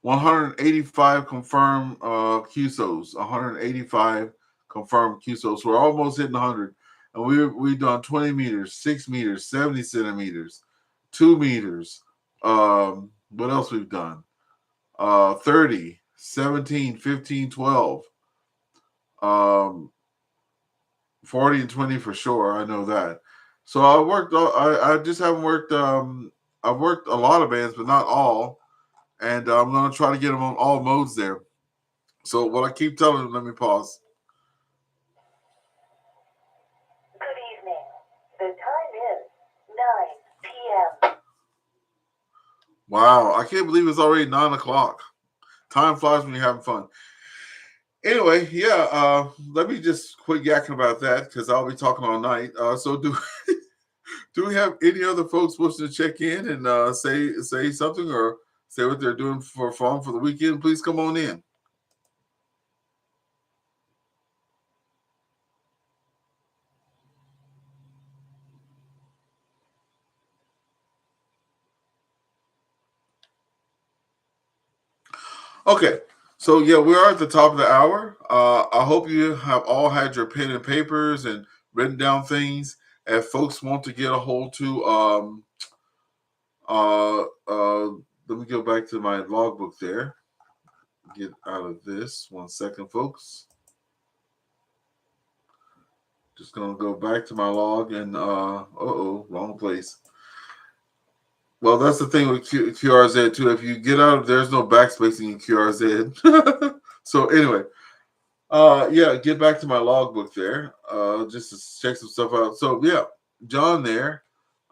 [SPEAKER 1] 185 confirmed QSOs. 185 confirmed QSOs. We're almost hitting 100. And we've done 20 meters, 6 meters, 70 centimeters, 2 meters. What else we've done? 30, 17, 15, 12. 40 and 20 for sure. I know that. So I just haven't worked. I've worked a lot of bands, but not all. And I'm going to try to get them on all modes there. So what I keep telling them, let me pause.
[SPEAKER 6] Good evening. The time is 9 p.m.
[SPEAKER 1] Wow. I can't believe it's already 9 o'clock. Time flies when you're having fun. Anyway, yeah, let me just quit yakking about that because I'll be talking all night. So do we have any other folks wishing to check in and say something or say what they're doing for fun for the weekend? Please come on in. Okay, so yeah, we are at the top of the hour. I hope you have all had your pen and papers and written down things. If folks want to get a hold to, let me go back to my logbook there. Get out of this 1 second, folks. Just gonna go back to my log and wrong place. Well, that's the thing with QRZ too. If you get out, there's no backspacing in QRZ. So anyway, yeah, get back to my logbook there, just to check some stuff out. So yeah, John there.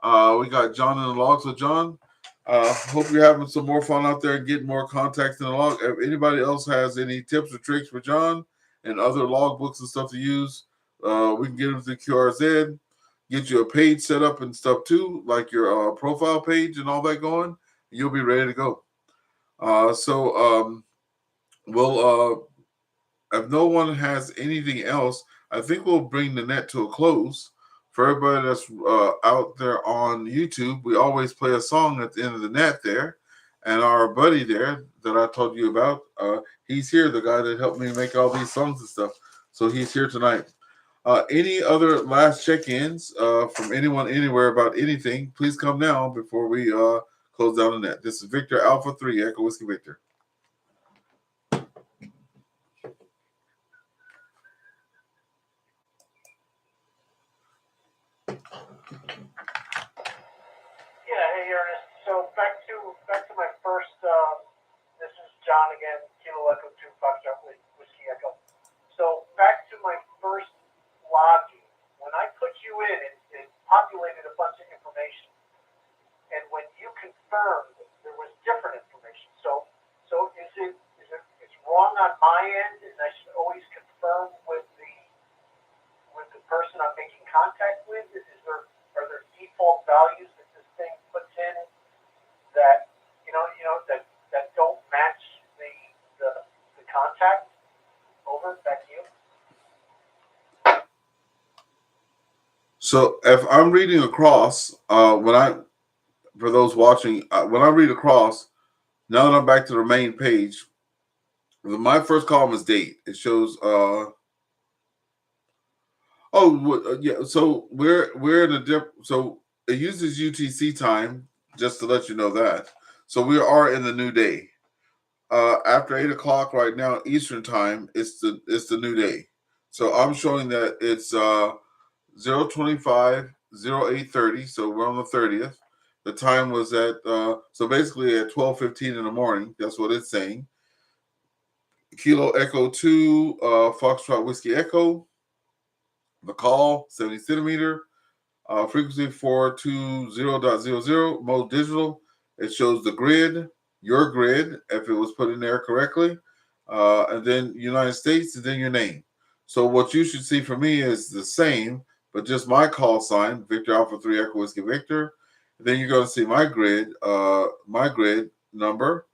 [SPEAKER 1] We got John in the log. So John, hope you're having some more fun out there and getting more contacts in the log. If anybody else has any tips or tricks for John and other logbooks and stuff to use, we can get them through QRZ. Get you a page set up and stuff too, like your profile page and all that going. You'll be ready to go. We'll if no one has anything else, I think we'll bring the net to a close. For everybody that's out there on YouTube, we always play a song at the end of the net there. And our buddy there that I told you about, he's here, the guy that helped me make all these songs and stuff. So he's here tonight. Any other last check-ins from anyone anywhere about anything, please come now before we close down the net. This is Victor Alpha 3, Echo Whiskey Victor.
[SPEAKER 2] Yeah, hey Ernest. So back to my first. This is John again. Kilo Echo 2 Foxtrot Whiskey Echo. So back to my first login. When I put you in, it populated a bunch of information, and when you confirmed, there was different information. So is it it's wrong on my end, and I should always confirm with the person I'm making contact with? Are there default values that this thing puts in that that don't match the contact? Over, back to you.
[SPEAKER 1] So if I'm reading across, for those watching, when I read across, now that I'm back to the main page, My first column is date. It shows. Yeah. So we're in a so it uses UTC time, just to let you know that. So we are in the new day. After 8 o'clock right now Eastern time, it's the new day. So I'm showing that it's 025 0830. So we're on the 30th. The time was at so basically at 12:15 in the morning. That's what it's saying. Kilo Echo 2, Foxtrot Whiskey Echo. The call 70 centimeter. Frequency 420.00, mode digital. It shows the grid, your grid, if it was put in there correctly, and then United States, and then your name. So what you should see for me is the same, but just my call sign, Victor Alpha 3 Echo Whiskey Victor. And then you're going to see my grid number,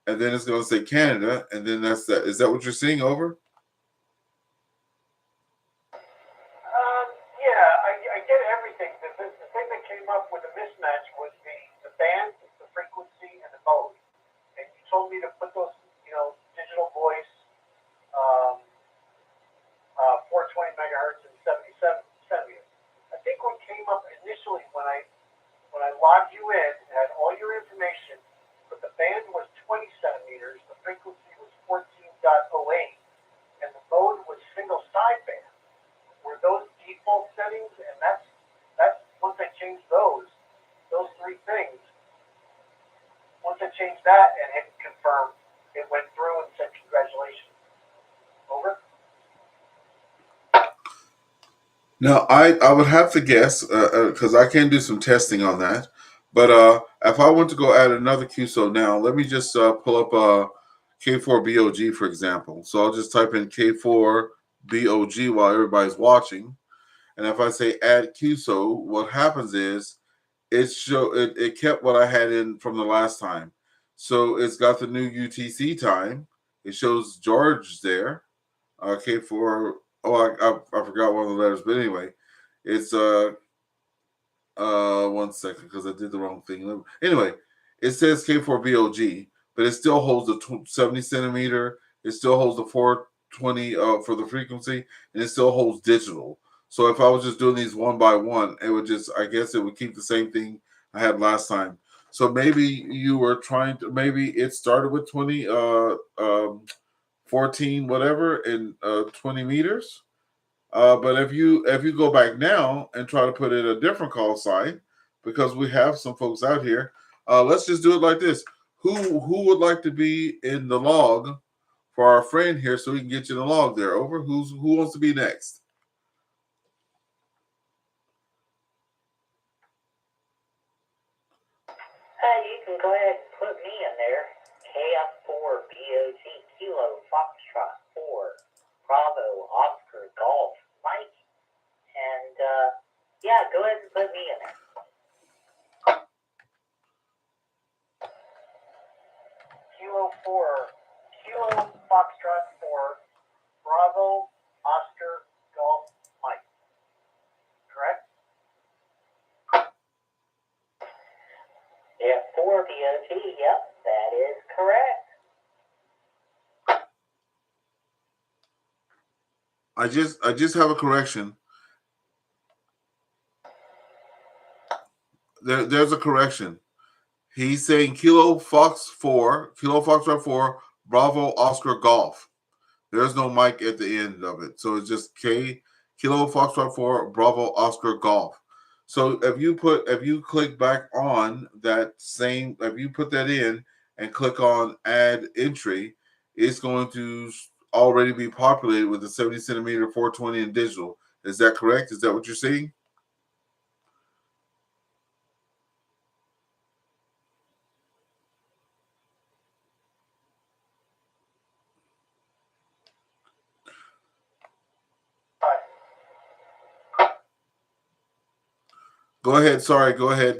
[SPEAKER 1] and then it's going to say Canada, and then that's that. Is that what you're seeing? Over?
[SPEAKER 2] Yeah, I get everything. The thing that came up with the mismatch was the band, the frequency, and the mode. And you told me to put those, digital voice, 420 megahertz and 77 centimeters. I think what came up initially when I logged you in, it had all your information, but the band was 20 centimeters, the frequency was 14.08, and the mode was single sideband. Were those default settings? And that's once I changed those three things. Once I changed that and hit confirm, it went through and said congratulations. Over.
[SPEAKER 1] Now, I would have to guess because I can do some testing on that. But if I want to go add another QSO now, let me just pull up K4BOG, for example. So I'll just type in K4BOG while everybody's watching. And if I say add QSO, what happens is it kept what I had in from the last time. So it's got the new UTC time. It shows George there. K4. Oh, I forgot one of the letters, but anyway, it's 1 second because I did the wrong thing. Anyway, it says K4BOG, but it still holds the 70 centimeter. It still holds the 420 for the frequency, and it still holds digital. So if I was just doing these one by one, it would I guess it would keep the same thing I had last time. So maybe you were maybe it started with 20, 14, whatever, in 20 meters. But if you go back now and try to put in a different call sign, because we have some folks out here, let's just do it like this. Who would like to be in the log for our friend here, so we can get you in the log there? Over. Who wants to be next?
[SPEAKER 4] You can go ahead and put me in there. KF4BOG Kilo Foxtrot 4 Bravo Oscar Golf Mike. And yeah, go ahead and put me in there.
[SPEAKER 2] Kilo Foxtrot 4 Bravo Oscar Golf Mike. Correct?
[SPEAKER 4] Yeah, 4BOG, yep, that is correct.
[SPEAKER 1] I just have a correction. There's a correction. He's saying Kilo Foxtrot 4 Bravo Oscar Golf. There's no mic at the end of it. So it's just Kilo Foxtrot 4 Bravo Oscar Golf. So if you click back on that same, if you put that in and click on add entry, it's going to already be populated with the 70 centimeter 420 in digital. Is that correct? Is that what you're seeing? Go ahead. Sorry. Go ahead.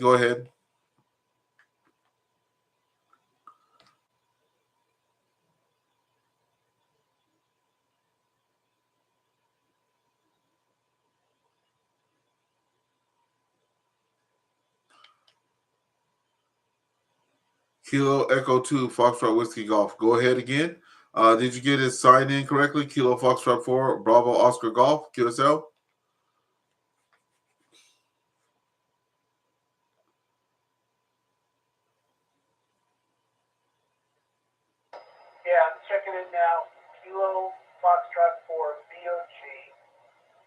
[SPEAKER 1] Kilo Echo 2 Foxtrot Whiskey Golf. Go ahead again. Did you get it signed in correctly? Kilo Foxtrot 4, Bravo Oscar Golf, QSL?
[SPEAKER 2] Yeah, I'm checking it now. Kilo Foxtrot 4 VOG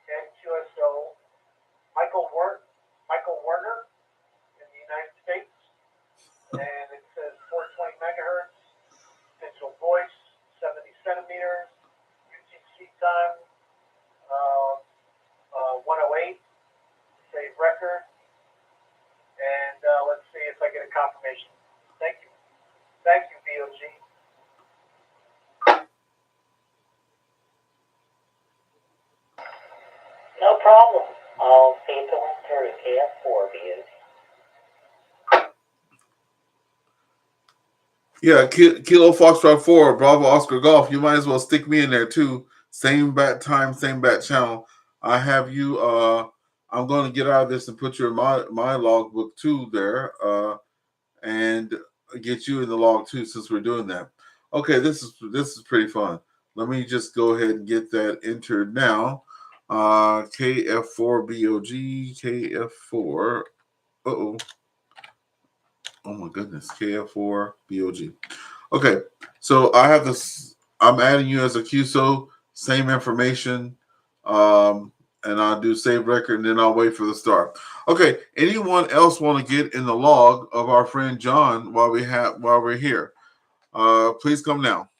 [SPEAKER 2] and QSO. Michael Werner in the United States. And it says 420 megahertz, digital voice, 70 centimeters, UTC time, 108, save record. And let's see if I get a confirmation. Thank you. Thank you, VOG.
[SPEAKER 4] No problem. I'll see if it went through KF4 views.
[SPEAKER 1] Yeah, Kilo Foxtrot 4, Bravo Oscar Golf. You might as well stick me in there too. Same bat time, same bat channel. I have you. I'm going to get out of this and put you in my logbook too there, and get you in the log too since we're doing that. Okay, this is pretty fun. Let me just go ahead and get that entered now. KF4BOG, KF4. Uh-oh. Oh my goodness, KF4BOG. Okay, so I have this. I'm adding you as a QSO, same information, and I'll do save record, and then I'll wait for the start. Okay, anyone else want to get in the log of our friend John while we're here? Please come now.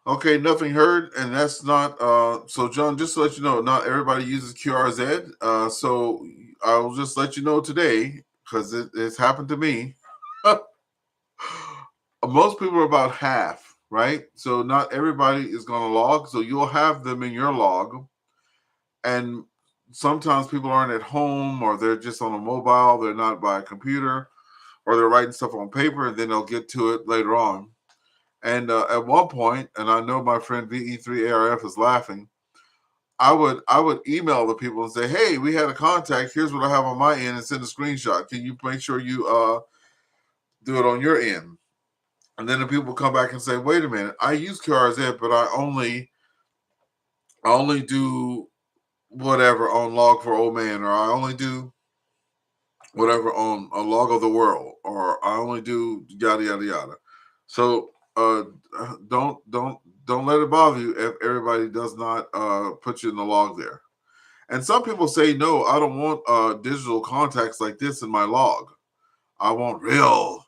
[SPEAKER 1] Okay, nothing heard, and that's not so John, just to let you know, not everybody uses QRZ. So I'll just let you know today, because it's happened to me. Most people are about half, right? So not everybody is going to log. So you'll have them in your log, and sometimes people aren't at home, or they're just on a mobile, they're not by a computer, or they're writing stuff on paper, and then they'll get to it later on. And at one point, and I know my friend VE3ARF is laughing, I would email the people and say, "Hey, we had a contact. Here's what I have on my end," and send a screenshot. Can you make sure you do it on your end? And then the people come back and say, "Wait a minute, I use QRZ, but I only do whatever on Log for Old Man, or I only do whatever on a Log of the World, or I only do yada yada yada." So don't let it bother you if everybody does not put you in the log there. And some people say, "No, I don't want digital contacts like this in my log. I want real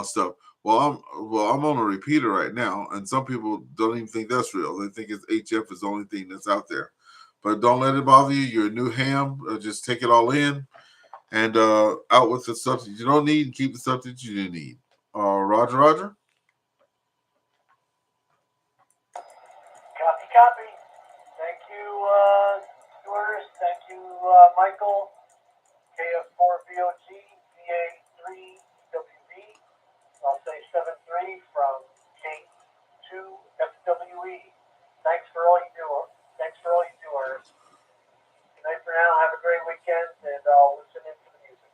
[SPEAKER 1] stuff." Well, I'm on a repeater right now, and some people don't even think that's real. They think it's HF is the only thing that's out there. But don't let it bother you. You're a new ham. Just take it all in, and out with the stuff that you don't need, and keep the stuff that you do need. Roger.
[SPEAKER 2] Copy. Thank you, Stuart. Thank you, Michael. KF4VOG, VA3EWV. I'll say 73 from K2FWE. Thanks for all you do. Ernest. Good night for now. Have a great weekend, and I'll listen in to the music.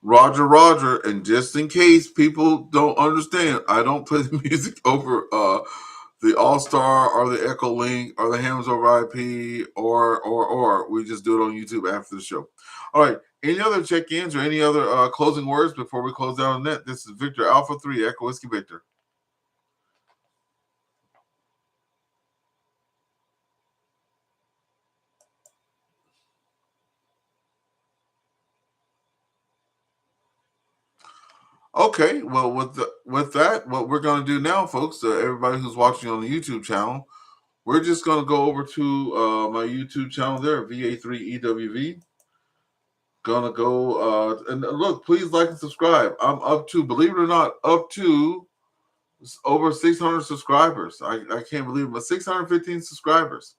[SPEAKER 1] Roger. And just in case people don't understand, I don't play the music over the AllStar or the EchoLink or the Hams over IP or we just do it on YouTube after the show. All right. Any other check-ins or any other closing words before we close down on that? This is Victor Alpha 3 Echo Whiskey Victor. Okay, well, with that, what we're going to do now, folks, everybody who's watching on the YouTube channel, we're just going to go over to my YouTube channel there, VA3EWV. Gonna go and look, please like and subscribe. I'm up to, believe it or not, up to over 600 subscribers. I can't believe it, but 615 subscribers.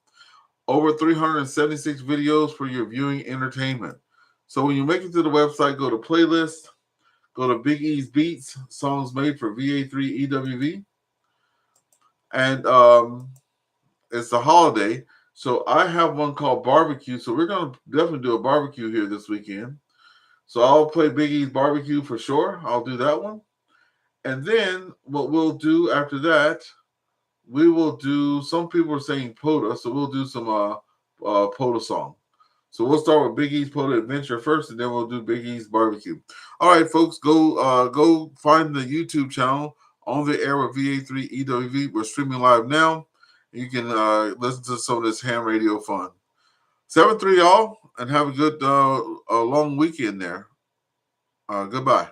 [SPEAKER 1] Over 376 videos for your viewing entertainment. So when you make it to the website, go to playlist, Go to Big E's Beats, songs made for VA3EWV. And it's a holiday. So I have one called Barbecue. So we're going to definitely do a barbecue here this weekend. So I'll play Big E's Barbecue for sure. I'll do that one. And then what we'll do after that, we will do, some people are saying POTA, so we'll do some POTA song. So we'll start with Big E's POTA Adventure first, and then we'll do Big E's Barbecue. All right, folks, go find the YouTube channel On the Air with VA3EWV. We're streaming live now. You can listen to some of this ham radio fun. 7-3, y'all, and have a good long weekend there. Goodbye.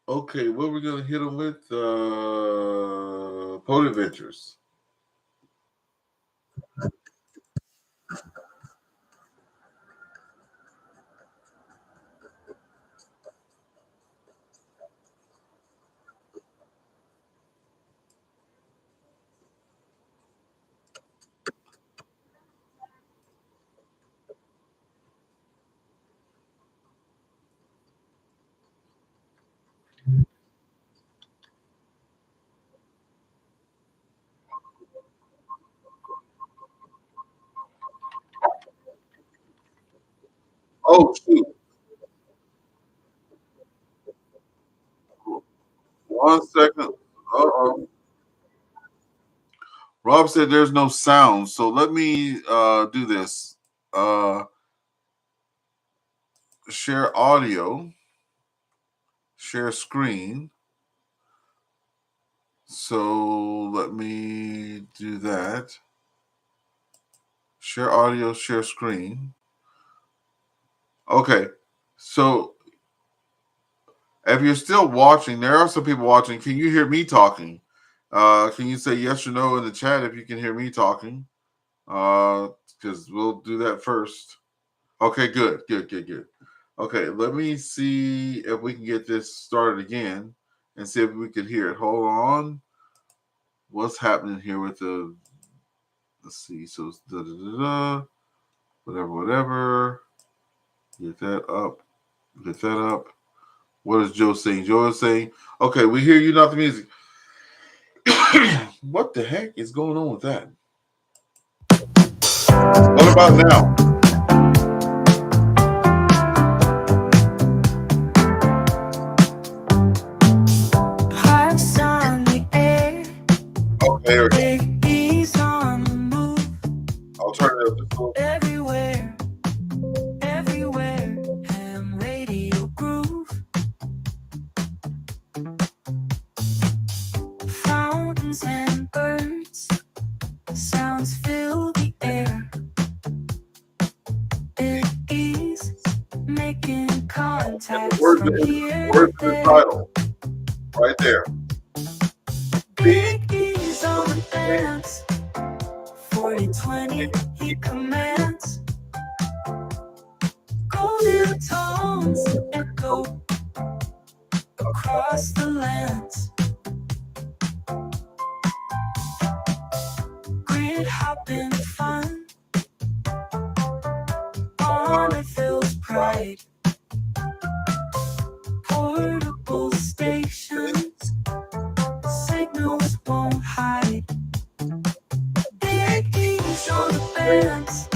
[SPEAKER 1] Okay, what we're going to hit them with? POTA Adventures. Oh, shoot. 1 second. Uh-oh. Rob said there's no sound, so let me do this. Share audio, share screen. So let me do that. Share audio, share screen. Okay, so if you're still watching, there are some people watching. Can you hear me talking? Can you say yes or no in the chat if you can hear me talking? Because we'll do that first. Okay, good. Okay, let me see if we can get this started again and see if we can hear it. Hold on. What's happening here with the, let's see. So it's whatever. Get that up. What is Joe saying? Joe is saying, okay, we hear you, not the music. What the heck is going on with that? What about now? Okay, I'll turn it up just a little.
[SPEAKER 7] Everywhere, ham radio groove. Fountains and birds, sounds fill the air. It is making contact from here
[SPEAKER 1] Where's
[SPEAKER 7] to
[SPEAKER 1] the
[SPEAKER 7] there.
[SPEAKER 1] title? Right there.
[SPEAKER 7] Big E's on the dance. 40-20, he commands. Golden tones echo across the lands. Grid hopping fun on a Phil's pride. Portable stations, signals won't hide. Big E's on the bands.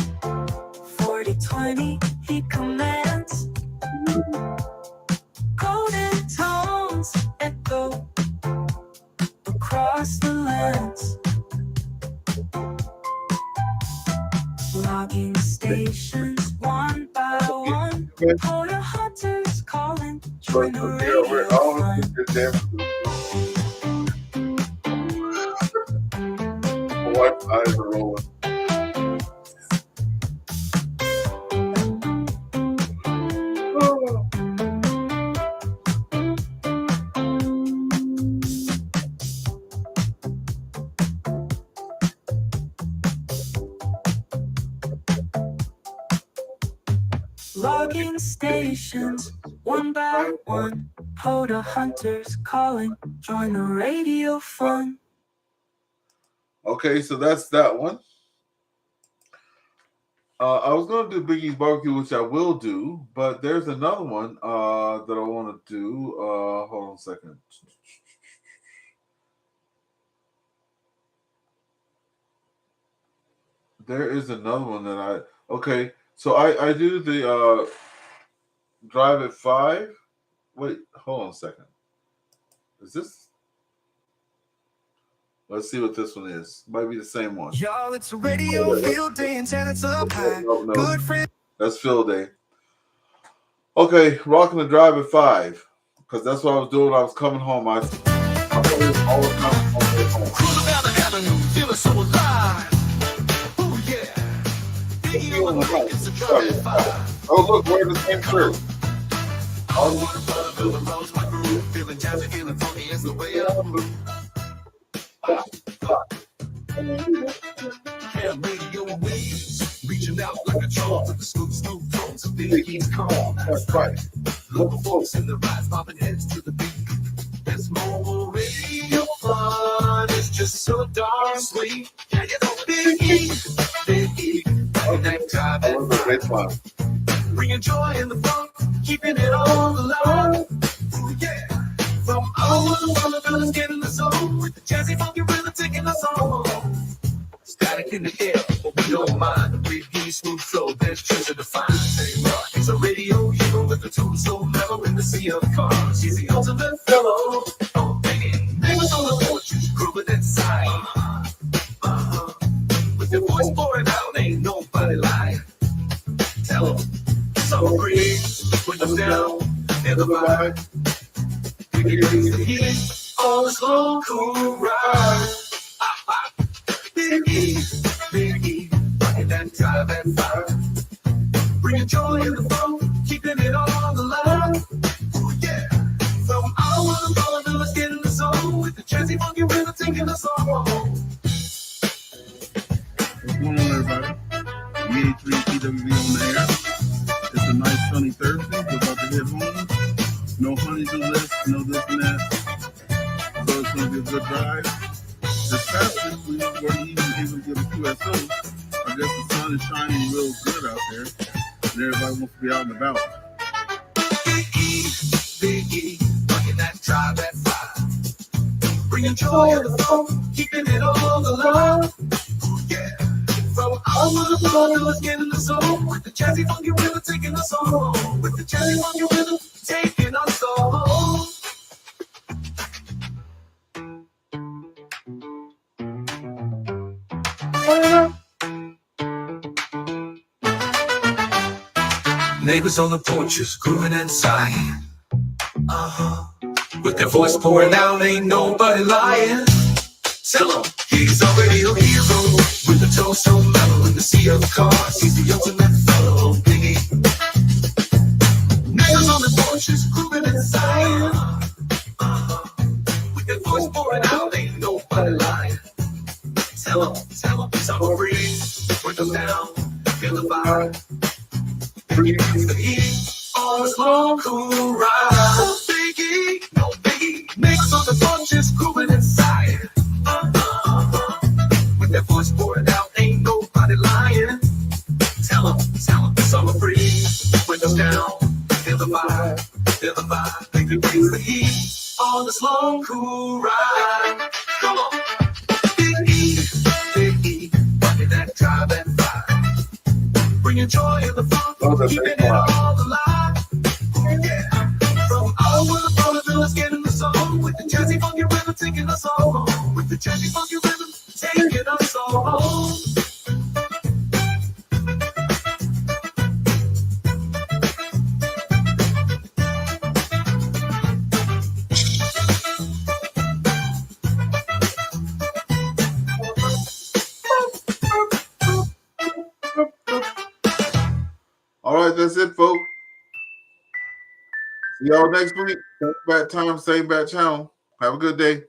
[SPEAKER 7] 40-20, he commands. Golden tones echo across the lands. Logging stations one by one. Porter hunters calling. Join the radio fun.
[SPEAKER 1] What eyes are rolling?
[SPEAKER 7] Logging stations one by one. Porter hunters calling. Join the radio fun.
[SPEAKER 1] Okay, so that's that one. I was going to do Biggie's Barbecue, which I will do, but there's another one that I want to do. Hold on a second. There is another one that okay. So I do the Drive at 5. Wait, hold on a second. Is this? Let's see what this one is. Might be the same one.
[SPEAKER 7] Y'all, it's a radio field day and tenants up high.
[SPEAKER 1] No.
[SPEAKER 7] Good friend.
[SPEAKER 1] That's field day. Okay, rocking the Drive at 5. Because that's what I was doing when I was coming home. I play this all the time on the way home.
[SPEAKER 7] Cruising down the avenue, feeling so alive. Oh yeah. Biggie on the mic, it's the Drive at 5.
[SPEAKER 1] Oh, look, we're in the same crew.
[SPEAKER 7] All the water brother, feeling rose, my groove. Feeling jazzy, feeling funky, it's the way I move. Ham radio waves, reaching out like a charm to the smooth tones of Biggie's calm.
[SPEAKER 1] That's right.
[SPEAKER 7] Local folks in the rise, popping heads to the beat. This mobile radio fun is just so darn sweet. Yeah, you know, Biggie, and that drive
[SPEAKER 1] That was a great fun.
[SPEAKER 7] bringing joy in the funk, keeping it all alive. Ooh, yeah. From all over the world, the feeling's getting the soul with the jazzy funky rhythm taking us home. Static in the air, but we don't mind. The Biggie smooth flow, there's treasure to find. Say, rock, he's a radio hero with the tune so mellow in the sea of cars. He's the ultimate fellow. Oh, Biggie, neighbors on the porch, grooving inside. With your voice pouring out, ain't nobody lying. Tell him, summer breeze, windows down, in the vibe. We can use the heat on this long, cool ride. Biggie, rocking that Drive at 5. Bringing joy in the funk, keeping it all alive. Ooh, yeah. From all over the world, the feeling's getting the soul with the jazzy funky rhythm taking us all home.
[SPEAKER 8] What's going on, everybody? VA3EWV on the air. It's a nice sunny Thursday. We're about to hit home. No honeydew list, no this and that. So it's going to be a good drive. This past week, we weren't even able to get a QSO. I guess the sun is shining real good out there, and everybody wants to be out and about.
[SPEAKER 7] Biggie, rocking that Drive at 5. Bringing joy in the funk, keeping it all alive. Ooh, yeah. From all over the world, let's get in the zone. With the jazzy funky rhythm taking us home. With the jazzy funky rhythm taking us home. Neighbors on the porches, grooving inside. With their voice pouring out, ain't nobody lying. Tell him he's already a hero. With the tone so mellow in the sea of cars. He's the ultimate fellow, Biggie. Neighbors on the porches, grooving inside. With their voice pouring out, ain't nobody lying. Tell him summer breeze, windows down, feel the vibe. Bringing the heat on this long, cool ride. Biggie, no Biggie, neighbors on the porches, grooving inside. With their voice pouring out, ain't nobody lying. Tell them, summer breeze, windows down, feel the vibe, Biggie brings the heat on this long, cool ride. Come on, Biggie, rocking that Drive at 5. Bringing joy in the funk, keeping it all alive. Yeah, from all over the world, the feeling's getting the soul. With the jazzy funky rhythm taking us all home. With the jazzy funky rhythm taking us all home.
[SPEAKER 1] All right, that's it, folks. See y'all next week. Same bat time, same bat channel. Have a good day.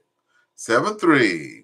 [SPEAKER 1] 7-3.